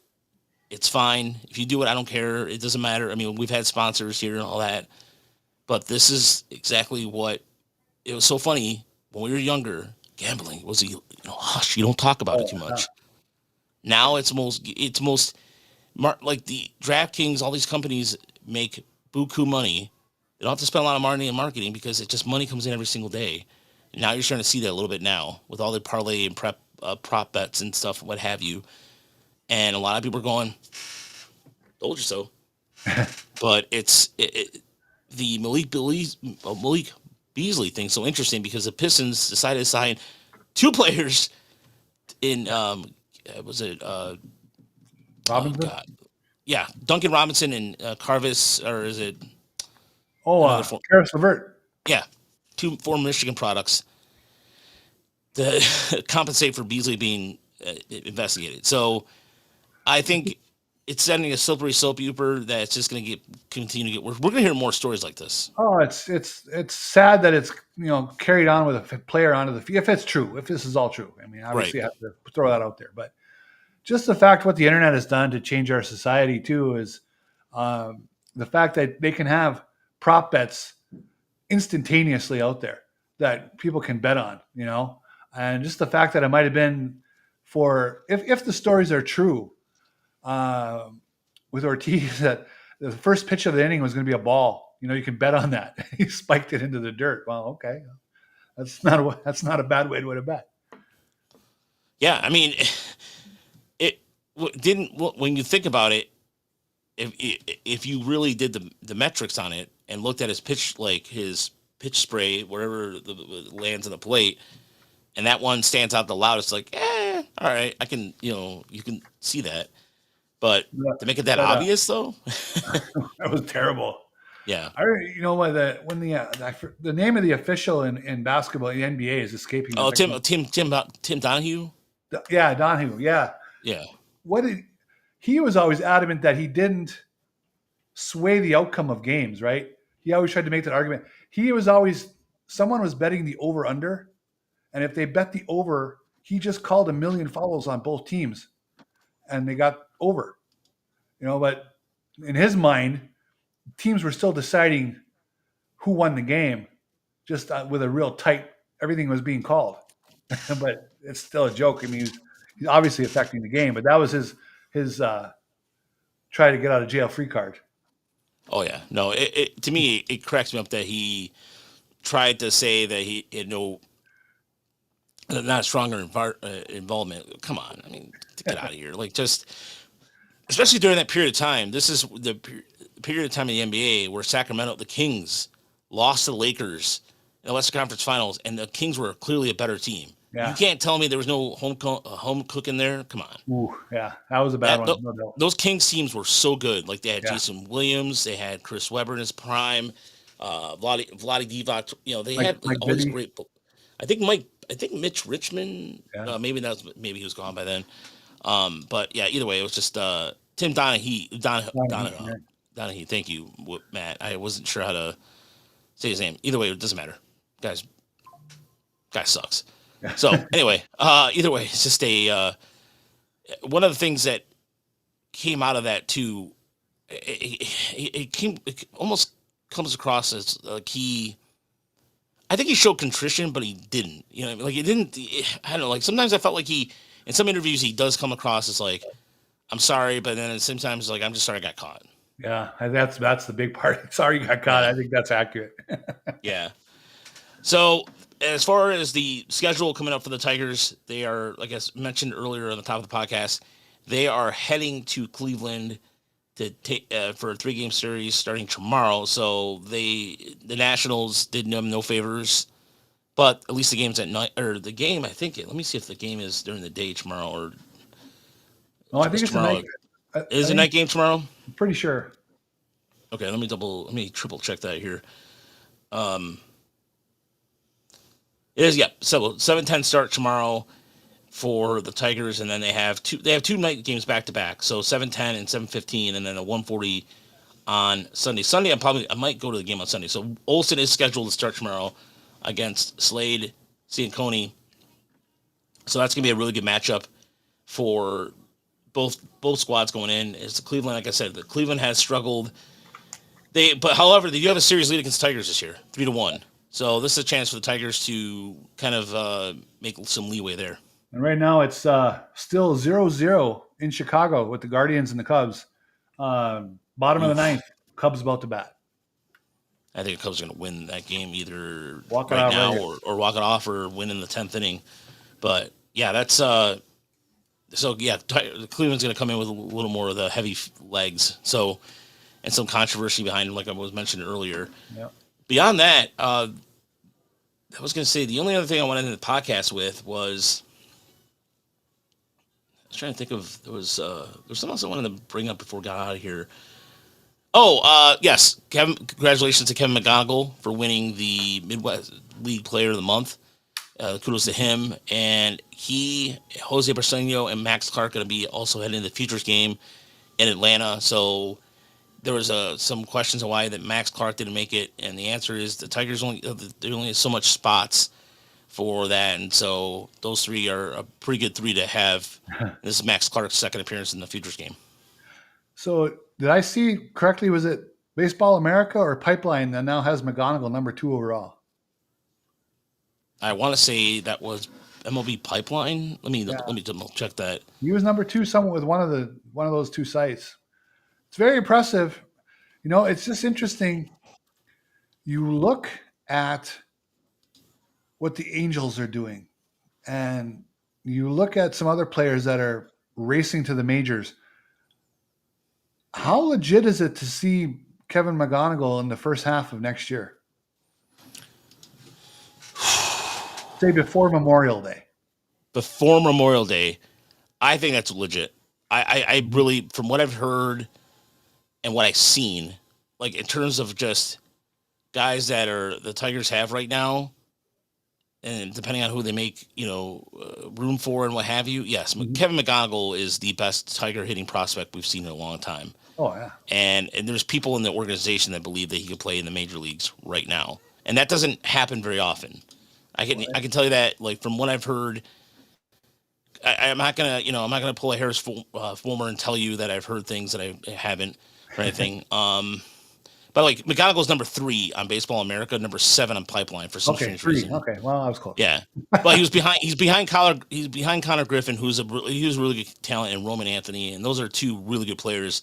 It's fine if you do it. I don't care. It doesn't matter. I mean, we've had sponsors here and all that, but this is exactly what it was. So funny when we were younger. Gambling was hush. You don't talk about it too much. Now it's most like the DraftKings. All these companies make buku money. They don't have to spend a lot of money in marketing because it just money comes in every single day. And now you're starting to see that a little bit now with all the parlay and prop bets and stuff, what have you. And a lot of people are going, told you so. But the Malik Beasley thing so interesting because the Pistons decided to sign 2 players in Robinson? Yeah, Duncan Robinson and Carvis, or is it? Karis LeVert. Yeah, 2 former Michigan products to compensate for Beasley being investigated. So I think it's setting a slippery slope that's just going to continue to get worse. We're going to hear more stories like this. Oh, it's sad that it's carried on with a player onto the field. If it's true, if this is all true, I mean, obviously, right. I have to throw that out there. But just the fact what the internet has done to change our society too is the fact that they can have prop bets instantaneously out there that people can bet on, and just the fact that it might have been for if the stories are true. With Ortiz, that the first pitch of the inning was going to be a ball. You can bet on that. He spiked it into the dirt. Well, okay, that's not a bad way to win a bet. Yeah, I mean, it didn't. When you think about it, if you really did the metrics on it and looked at his pitch spray wherever the lands on the plate, and that one stands out the loudest, like, all right, I can, you can see that. But to make it that obvious, though, that was terrible. Yeah, the name of the official in basketball, the NBA, is escaping me. Oh, Tim Donahue. Yeah, Donahue. Yeah. He was always adamant that he didn't sway the outcome of games. Right? He always tried to make that argument. Someone was betting the over under, and if they bet the over, he just called 1 million fouls on both teams, and they got over, but in his mind, teams were still deciding who won the game, just with a real tight, everything was being called, but it's still a joke. I mean, he's obviously affecting the game, but that was his try to get out of jail free card. Oh yeah, no, to me, it cracks me up that he tried to say that he had not stronger involvement. Come on, I mean, get out of here. Especially during that period of time. This is the period of time in the NBA where the Kings, lost to the Lakers in the Western Conference Finals, and the Kings were clearly a better team. Yeah. You can't tell me there was no home cook in there. Come on. Ooh, yeah, that was a bad one. No. Those Kings teams were so good. Like they had Jason Williams, they had Chris Webber in his prime, Vlade Divac. They had all these great. I think I think Mitch Richmond. Yeah. Maybe he was gone by then. But yeah, either way, it was just Tim Donahue. Donahue. Thank you, Matt. I wasn't sure how to say his name. Either way, it doesn't matter. Guy sucks. So anyway, either way, it's just a one of the things that came out of that too. It almost comes across as a key. I think he showed contrition, but he didn't. You know, like he didn't. I don't know. Like sometimes I felt like in some interviews he does come across as like, I'm sorry, but then sometimes like I'm just sorry I got caught. Yeah, that's the big part. Sorry you got caught. I think that's accurate. Yeah. So as far as the schedule coming up for the Tigers, they are, like I mentioned earlier on the top of the podcast, they are heading to Cleveland to take for a 3-game series starting tomorrow. So the Nationals did them no favors, but at least the game's at night, or the game. I think let me see if the game is during the day tomorrow or. No, I think it's tomorrow. Is it a night game tomorrow? I'm pretty sure. Okay, let me triple check that here. It is, yeah. So 7:10 start tomorrow for the Tigers, and then they have two night games back to back. So 7:10 and 7:15, and then a 1:40 on Sunday. Sunday, I might go to the game on Sunday. So Olsen is scheduled to start tomorrow against Slade Cianconi. So that's gonna be a really good matchup for both squads going in. It's the Cleveland, like I said, the Cleveland has struggled. However, they do have a series lead against Tigers this year, 3-1. So this is a chance for the Tigers to kind of make some leeway there. And right now it's still 0-0 in Chicago with the Guardians and the Cubs. Bottom of the ninth, Cubs about to bat. I think the Cubs are going to win that game either walk right now or walk it off or win in the 10th inning. But yeah, that's so yeah, Cleveland's going to come in with a little more of the heavy legs. So, and some controversy behind him, like I was mentioning earlier. Yep. Beyond that, I was going to say the only other thing I wanted to end the podcast with was I was trying to think of there was something else I wanted to bring up before we got out of here. Oh, yes, congratulations to Kevin McGonigal for winning the Midwest League Player of the Month. Kudos to him. And Jose Barceño, and Max Clark going to be also heading to the Futures game in Atlanta. So there was some questions on why that Max Clark didn't make it, and the answer is the Tigers only have so much spots for that, and so those three are a pretty good three to have. This is Max Clark's second appearance in the Futures game. So did I see correctly? Was it Baseball America or Pipeline that now has McGonigal number 2 overall? I want to say that was MLB Pipeline. Let me double check that. He was number 2 somewhere with one of those two sites. It's very impressive. You know, it's just interesting. You look at what the Angels are doing, and you look at some other players that are racing to the majors. How legit is it to see Kevin McGonigal in the first half of next year? Say before Memorial Day. Before Memorial Day, I think that's legit. I really, from what I've heard and what I've seen, like in terms of just guys that are the Tigers have right now, and depending on who they make, room for and what have you, yes, Kevin McGonigal is the best Tiger hitting prospect we've seen in a long time. Oh yeah, and there's people in the organization that believe that he could play in the major leagues right now, and that doesn't happen very often. I can tell you that, like from what I've heard. I'm not gonna pull a Harris Fulmer and tell you that I've heard things that I haven't or anything. But like McGonigal's number 3 on Baseball America, number 7 on Pipeline for some strange reason. Okay, well I was close. Yeah, but he's behind Connor Griffin, who's really good talent, and Roman Anthony, and those are 2 really good players.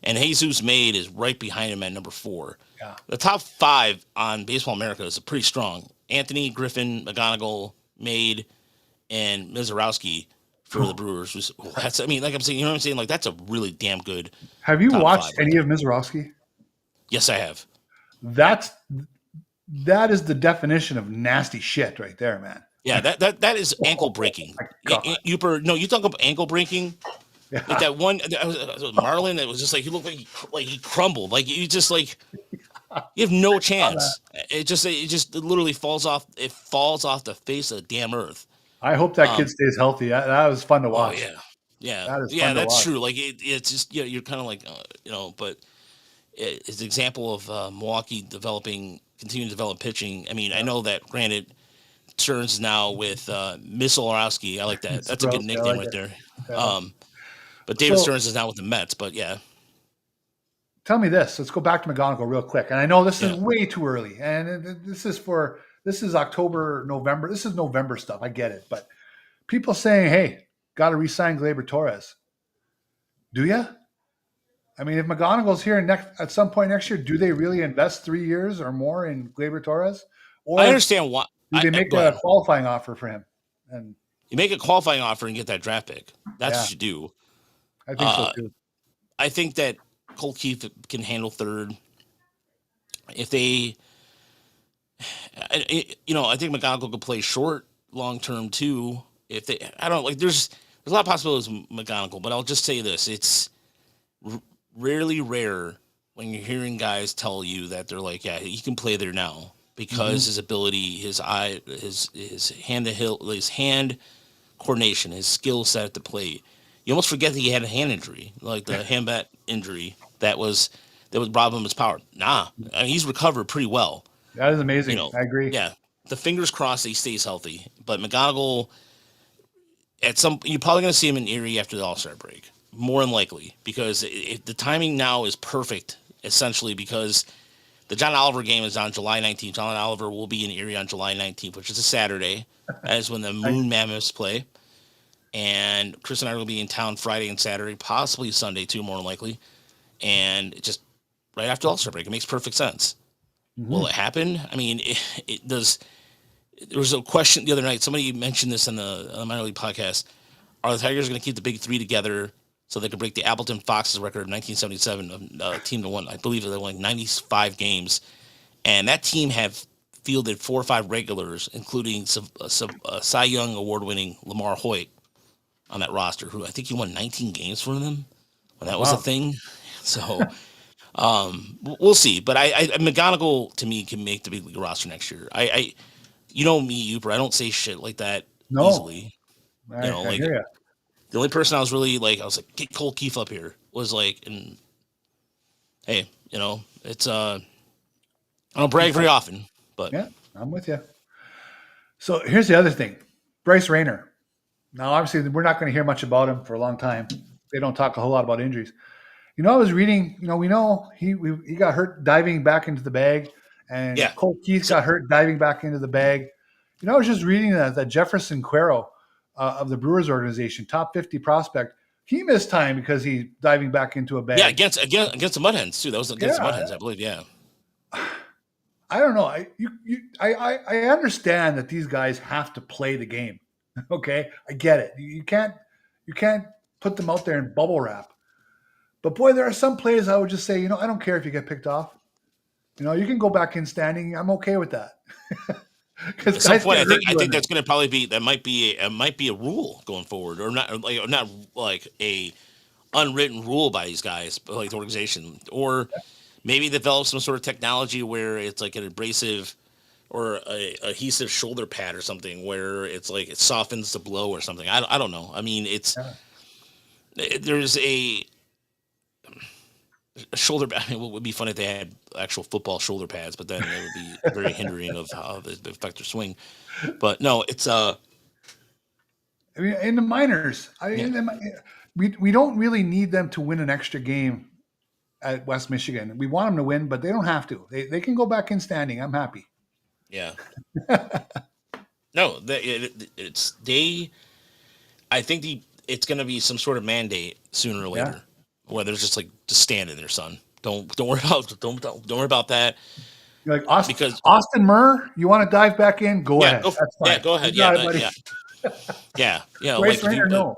And Jesus Made is right behind him at number 4. Yeah. The top 5 on Baseball America is pretty strong. Anthony, Griffin, McGonigal, Made, and Mizorowski for the Brewers. That's, like I'm saying, you know what I'm saying? Like that's a really damn good. Have you watched any of Mizorowski? Yes, I have. That is the definition of nasty shit right there, man. Yeah, that is ankle breaking. You talk about ankle breaking. Yeah. Like that one, Marlin, that was just like he looked like he crumbled. Like you just like you have no chance. it literally falls off. It falls off the face of the damn earth. I hope that kid stays healthy. That was fun to Oh watch. yeah, yeah, That is yeah. fun to That's watch. true. Like it's just you're kind of like but it's an example of Milwaukee continuing to develop pitching. I mean, I know that granted, Stearns now with Miss Olorowski. I like that. That's a good Sprout, I nickname like right it. there. Yeah. But David So Stearns is now with the Mets. But yeah, tell me this. Let's go back to McGonagall real quick. And I know this is yeah. way too early. And this is October, November. This is November stuff. I get it. But people saying, hey, got to re-sign Gleyber Torres. Do you? I mean, if McGonagall's here at some point next year, do they really invest 3 years or more in Gleyber Torres? I Or understand why. do they make Go a ahead. qualifying offer for him? And You make a qualifying offer and get that draft pick. That's yeah, what you do. I think so too. I think that Cole Keefe can handle third. If they, I think McGonagall could play short long term too. If they, I don't like. There's a lot of possibilities with McGonagall, but I'll just say this: it's rarely rare when you're hearing guys tell you that they're like, yeah, he can play there now because his ability, his eye, his hand coordination, his skill set at the plate. You almost forget that he had a hand injury, like the hand bat injury that was robbing him his power. Nah, I mean, he's recovered pretty well. That is amazing. I agree. Yeah, the fingers crossed that he stays healthy. But McGonagall, you're probably going to see him in Erie after the All-Star break, more than likely, because the timing now is perfect, essentially, because the John Oliver game is on July 19th. John Oliver will be in Erie on July 19th, which is a Saturday. That is when the Moon Mammoths play. And Chris and I will be in town Friday and Saturday, possibly Sunday too, more than likely. And just right after All-Star break, it makes perfect sense. Will it happen? I mean, it does. There was a question the other night. Somebody mentioned this on the minor league podcast. Are the Tigers going to keep the big three together so they can break the Appleton Foxes record of 1977 of team that won? I believe they won like 95 games, and that team have fielded 4 or 5 regulars, including some Cy Young award-winning Lamar Hoyt on that roster, who I think he won 19 games for them when that was a thing. So we'll see. But McGonagall to me can make the big league roster next year. You know me, Uber. I don't say shit like that easily. I hear you. The only person I was really like, I was like, get Cole Keefe up here. Was like, and hey, it's I don't brag very often, but yeah, I'm with you. So here's the other thing, Bryce Rayner. Now, obviously, we're not going to hear much about him for a long time. They don't talk a whole lot about injuries. I was reading. We know he got hurt diving back into the bag, and Cole Keith got hurt diving back into the bag. I was just reading that Jefferson Cuero of the Brewers organization, top 50 prospect, he missed time because he's diving back into a bag. Yeah, against the Mud Hens too. That was against the Mud Hens, I believe. Yeah. I don't know. I understand that these guys have to play the game. Okay, I get it. You can't put them out there in bubble wrap. But boy, there are some players I would just say, I don't care if you get picked off. You can go back in standing. I'm okay with that. At some point, I think that's going to probably be might be a rule going forward, or not like a unwritten rule by these guys, but like the organization, or maybe develop some sort of technology where it's like an abrasive or a adhesive shoulder pad or something where it's like it softens the blow or something. I don't know. I mean, there's a shoulder pad. I mean, it would be fun if they had actual football shoulder pads, but then it would be very hindering of how they affect their swing. But no, it's I mean, in the minors, we don't really need them to win an extra game at West Michigan. We want them to win, but they don't have to. They can go back in standing. I'm happy. Yeah. No, I think it's going to be some sort of mandate sooner or later, where there's just stand in there, son. Don't worry about that. You're like Austin Murr, you want to dive back in? Go ahead. That's fine. Go ahead. Yeah. Race Rainer, no.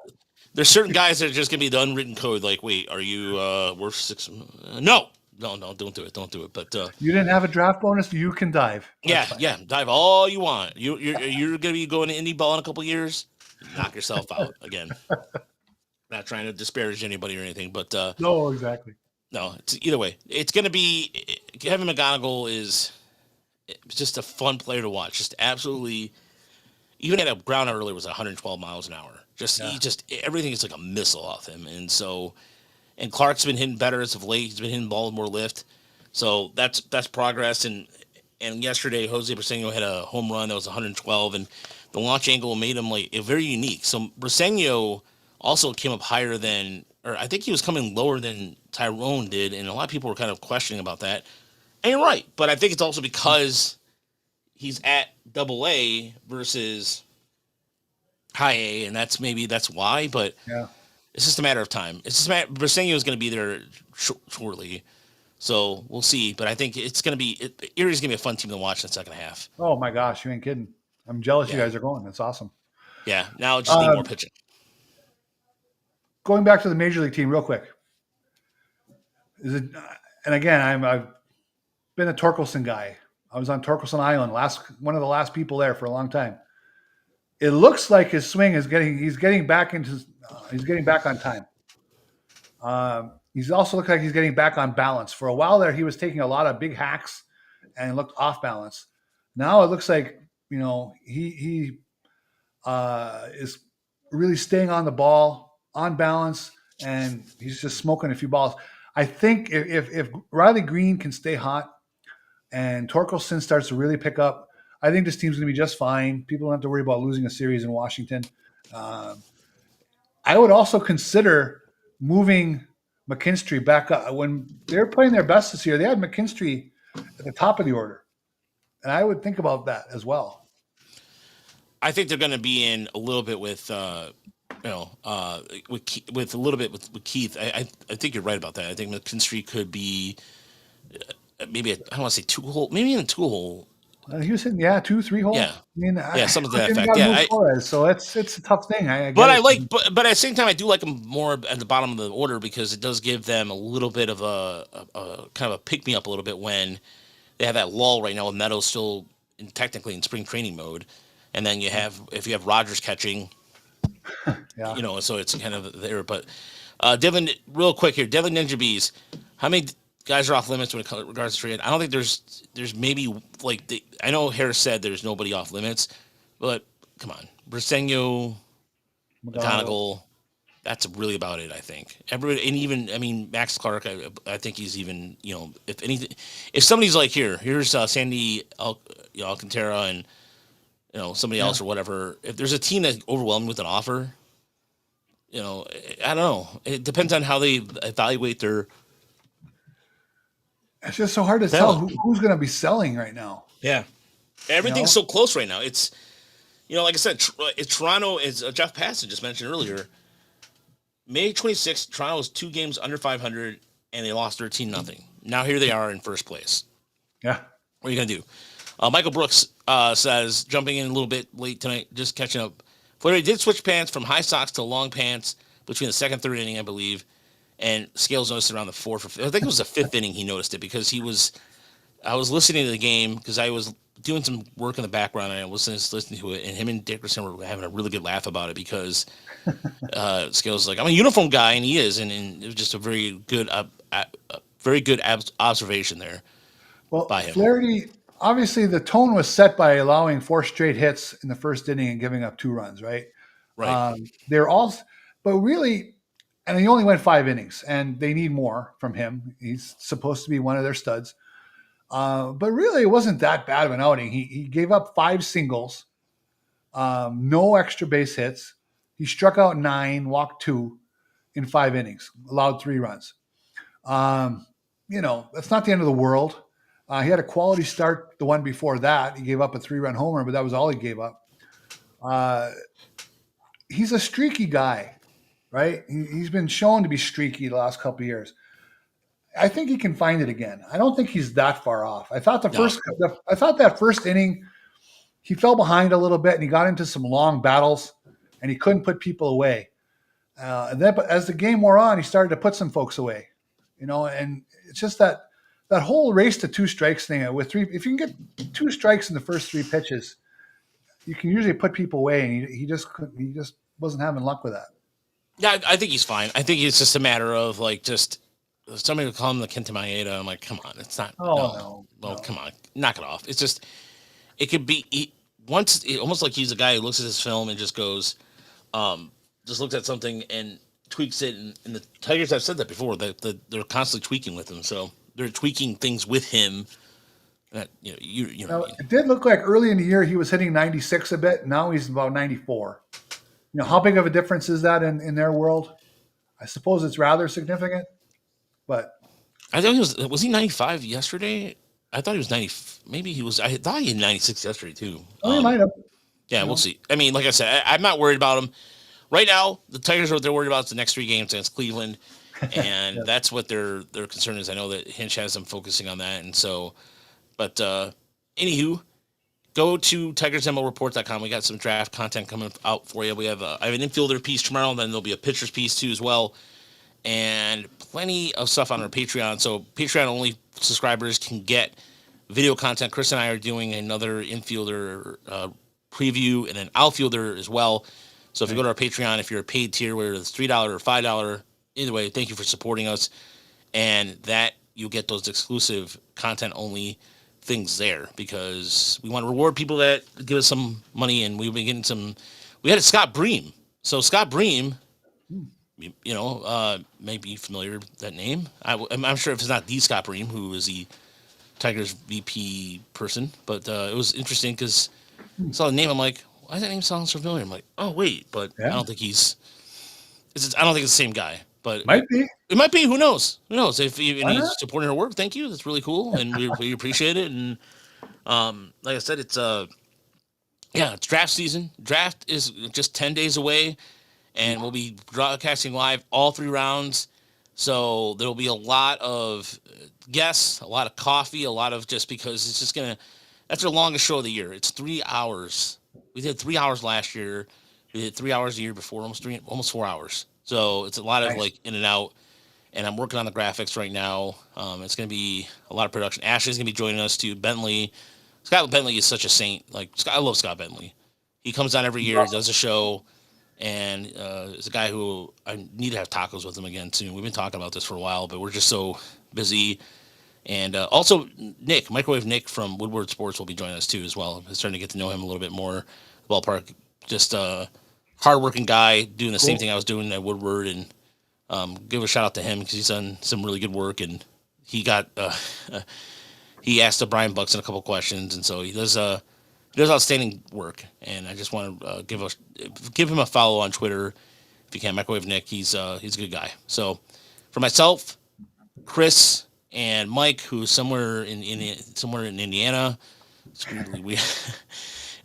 There's certain guys that are just gonna be the unwritten code. Like, wait, are you worth 6? No, don't do it. Don't do it. But you didn't have a draft bonus. You can dive. Dive all you want. You're gonna be going to indie ball in a couple years. Knock yourself out again. Not trying to disparage anybody or anything, but no, exactly. No, it's either way. It's gonna be Kevin McGonagall is just a fun player to watch. Just absolutely. Even at a ground out earlier was 112 miles an hour. Yeah. Everything is like a missile off him, and so and Clark's been hitting better as of late. He's been hitting balls more lift, so that's progress. And yesterday Jose Briseño had a home run that was 112, and the launch angle made him like very unique. So Briseño also came up higher than, or I think he was coming lower than Tyrone did, and a lot of people were kind of questioning about that. And you're right, but I think it's also because he's at Double A versus High A, and that's why. But Yeah. it's just a matter of time. It's just a matter. Briseño is going to be there shortly, so we'll see. But I think it's going to be Erie's going to be a fun team to watch in the second half. Oh my gosh, you ain't kidding. I'm jealous you Yeah. guys are going. That's awesome. Yeah, now just need more pitching. Going back to the major league team real quick. Is it? And again, I've been a Torkelson guy. I was on Torkelson Island, one of the last people there for a long time. It looks like his swing is he's getting back on time. He's also looked like he's getting back on balance. For a while there, he was taking a lot of big hacks and looked off balance. Now it looks like, he is really staying on the ball, on balance, and he's just smoking a few balls. I think if Riley Greene can stay hot and Torkelson starts to really pick up, I think this team's going to be just fine. People don't have to worry about losing a series in Washington. I would also consider moving McKinstry back up. When they're playing their best this year, they had McKinstry at the top of the order. And I would think about that as well. I think they're going to be in a little bit with, with a little bit with Keith. I think you're right about that. I think McKinstry could be maybe I don't want to say two-hole, maybe in a two-hole. He was hitting, 2-3 holes. Yeah, I mean, something to that effect. Yeah, Torres, so it's a tough thing. But at the same time, I do like him more at the bottom of the order because it does give them a little bit of a kind of a pick me up a little bit when they have that lull right now with Meadows still technically in spring training mode, and then if you have Rogers catching, so it's kind of there. But Devin, real quick here, Devin Ninja Bees, how many guys are off limits when it regards to trade? I don't think there's maybe I know Harris said there's nobody off limits, but come on, Briseño, McGonigal, that's really about it. I think everybody, and even Max Clark, I think he's even if anything, if somebody's like here's Sandy Alcantara and somebody else or whatever, if there's a team that's overwhelmed with an offer, I don't know. It depends on how they evaluate their. It's just so hard to tell who's going to be selling right now. Yeah. Everything's so close right now. It's, like I said, Toronto, as Jeff Passan just mentioned earlier, May 26th, Toronto was 2 games under 500, and they lost 13-0. Now here they are in first place. Yeah. What are you going to do? Michael Brooks says, jumping in a little bit late tonight, just catching up. Flaherty did switch pants from high socks to long pants between the second and third inning, I believe. And Scales noticed around the fourth. I think it was the fifth inning he noticed it because I was listening to the game because I was doing some work in the background and I was listening to it. And him and Dickerson were having a really good laugh about it because Scales was like, I'm a uniform guy, and he is. And it was just a very good observation there by him. Flaherty, obviously the tone was set by allowing 4 straight hits in the first inning and giving up 2 runs, right? Right. But really, and he only went 5 innings, and they need more from him. He's supposed to be one of their studs. But really, it wasn't that bad of an outing. He gave up 5 singles, no extra base hits. He struck out 9, walked 2 in 5 innings, allowed 3 runs. That's not the end of the world. He had a quality start the one before that. He gave up a 3-run homer, but that was all he gave up. He's a streaky guy. Right? He's been shown to be streaky the last couple of years. I think he can find it again. I don't think he's that far off. I thought that first inning, he fell behind a little bit and he got into some long battles and he couldn't put people away. But as the game wore on, he started to put some folks away, and it's just that whole race to 2 strikes thing with 3. If you can get 2 strikes in the first 3 pitches, you can usually put people away, and he just wasn't having luck with that. Yeah, I think he's fine. I think it's just a matter of somebody would call him the Kenta Maeda. I'm like, come on, it's not. Oh, No. no. Well, No. come on, knock it off. It's just, it could be almost like he's a guy who looks at his film and just goes, just looks at something and tweaks it. And the Tigers have said that before, that they're constantly tweaking with him. So they're tweaking things with him. That you know Now, what I mean. it did look like early in the year he was hitting 96 a bit. Now he's about 94. How big of a difference is that in their world? I suppose it's rather significant, but I think was he 95 yesterday? I thought he was 90. Maybe he was. I thought he had 96 yesterday too. he might have. Yeah, we'll see. I mean, like I said, I'm not worried about him right now. The Tigers, what they're worried about is the next 3 games against Cleveland, and Yeah. that's what their concern is. I know that Hinch has them focusing on that, and so. But anywho, go to TigersMLReport.com. We got some draft content coming out for you. We have I have an infielder piece tomorrow, and then there'll be a pitcher's piece too as well, and plenty of stuff on our Patreon. So Patreon only subscribers can get video content. Chris and I are doing another infielder preview and an outfielder as well. So if you go to our Patreon, if you're a paid tier, whether it's $3 or $5, either way, thank you for supporting us, and that you'll get those exclusive content only things there, because we want to reward people that give us some money. And we've been getting some. We had a Scott Bream. So Scott Bream, may be familiar with that name. I'm sure if it's not the Scott Bream, who is the Tigers VP person, but it was interesting because I saw the name. I'm like, why does that name sound so familiar? I'm like, oh wait, but I don't think he's. I don't think it's the same guy, but Might be. It might be. Who knows? Who knows? If he's supporting our work, thank you. That's really cool, and we appreciate it. And like I said, it's it's draft season. Draft is just 10 days away, and we'll be broadcasting live all 3 rounds. So there will be a lot of guests, a lot of coffee, a lot of just because it's just gonna. That's our longest show of the year. It's 3 hours. We did 3 hours last year. We did 3 hours a year before, almost 4 hours. So it's a lot of like in and out. And I'm working on the graphics right now. It's going to be a lot of production. Ashley's going to be joining us too. Bentley. Scott Bentley is such a saint. I love Scott Bentley. He comes on every year, does a show, and is a guy who I need to have tacos with him again soon. We've been talking about this for a while, but we're just so busy. And also Microwave Nick from Woodward Sports will be joining us too as well. I'm starting to get to know him a little bit more. Ballpark, just a hardworking guy doing the same thing I was doing at Woodward, and give a shout out to him because he's done some really good work, and he got he asked Brian Buxton a couple questions, and so he does outstanding work. And I just want to give him a follow on Twitter if you can. Microwave Nick, he's a good guy. So for myself, Chris, and Mike, who's somewhere in Indiana,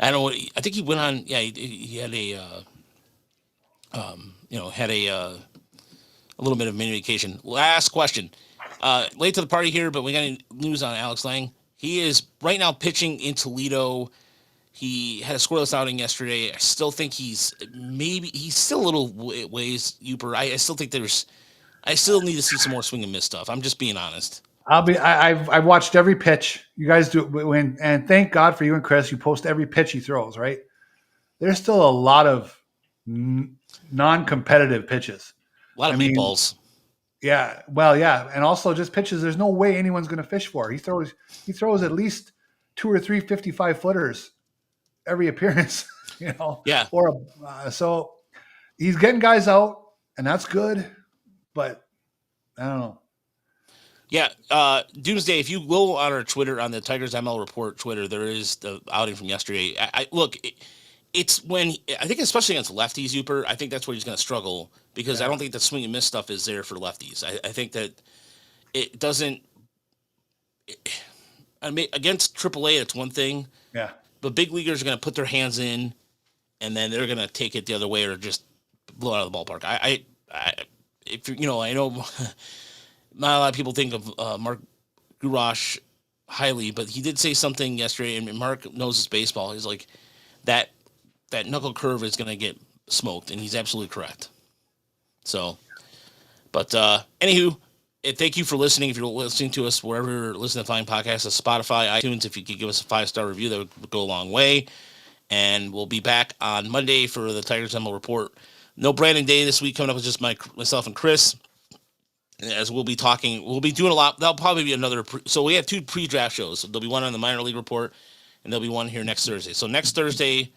I don't know. I think he went on. Yeah, he had a little bit of mini vacation. Last question. Late to the party here, but we got any news on Alex Lang. He is right now pitching in Toledo. He had a scoreless outing yesterday. I still think he's still a little ways. I still think I still need to see some more swing and miss stuff. I'm just being honest. I've watched every pitch you guys do, and thank God for you and Chris. You post every pitch he throws. Right, there's still a lot of non-competitive pitches. A lot of meatballs. Yeah, well, yeah, and also just pitches. There's no way anyone's going to fish for. He throws at least 2 or 3 55-footers every appearance. Yeah. So he's getting guys out, and that's good. But I don't know. Yeah, Doomsday, if you go on our Twitter, on the Tigers ML Report Twitter, there is the outing from yesterday. It's when, I think especially against lefties, Uper, I think that's where he's going to struggle, because I don't think the swing and miss stuff is there for lefties. I think that it doesn't. Against AAA, it's one thing. Yeah. But big leaguers are going to put their hands in, and then they're going to take it the other way or just blow it out of the ballpark. I know. Not a lot of people think of Mark Gurash highly, but he did say something yesterday, and Mark knows his baseball. He's like, that knuckle curve is going to get smoked, and he's absolutely correct. So, but anywho, thank you for listening. If you're listening to us wherever you're listening to Fine Podcasts, Spotify, iTunes, if you could give us a 5-star review, that would go a long way. And we'll be back on Monday for the Tigers ML Report. No Brandon Day this week coming up with just myself and Chris. as we'll be talking. We'll be doing a lot. That'll probably be another. So we have 2 pre-draft shows. There'll be one on the minor league report, and there'll be one here next Thursday. So next Thursday,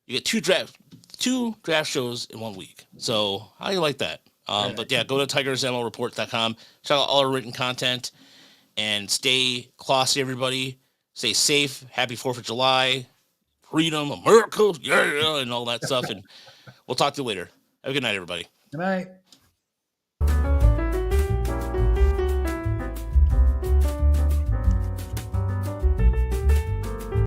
you get 2 draft shows in 1 week. So how do you like that? But yeah, go to tigersmlreport.com. Check out all our written content, and stay classy, everybody. Stay safe. Happy 4th of July. Freedom, America, yeah, and all that stuff. And we'll talk to you later. Have a good night, everybody. Good night.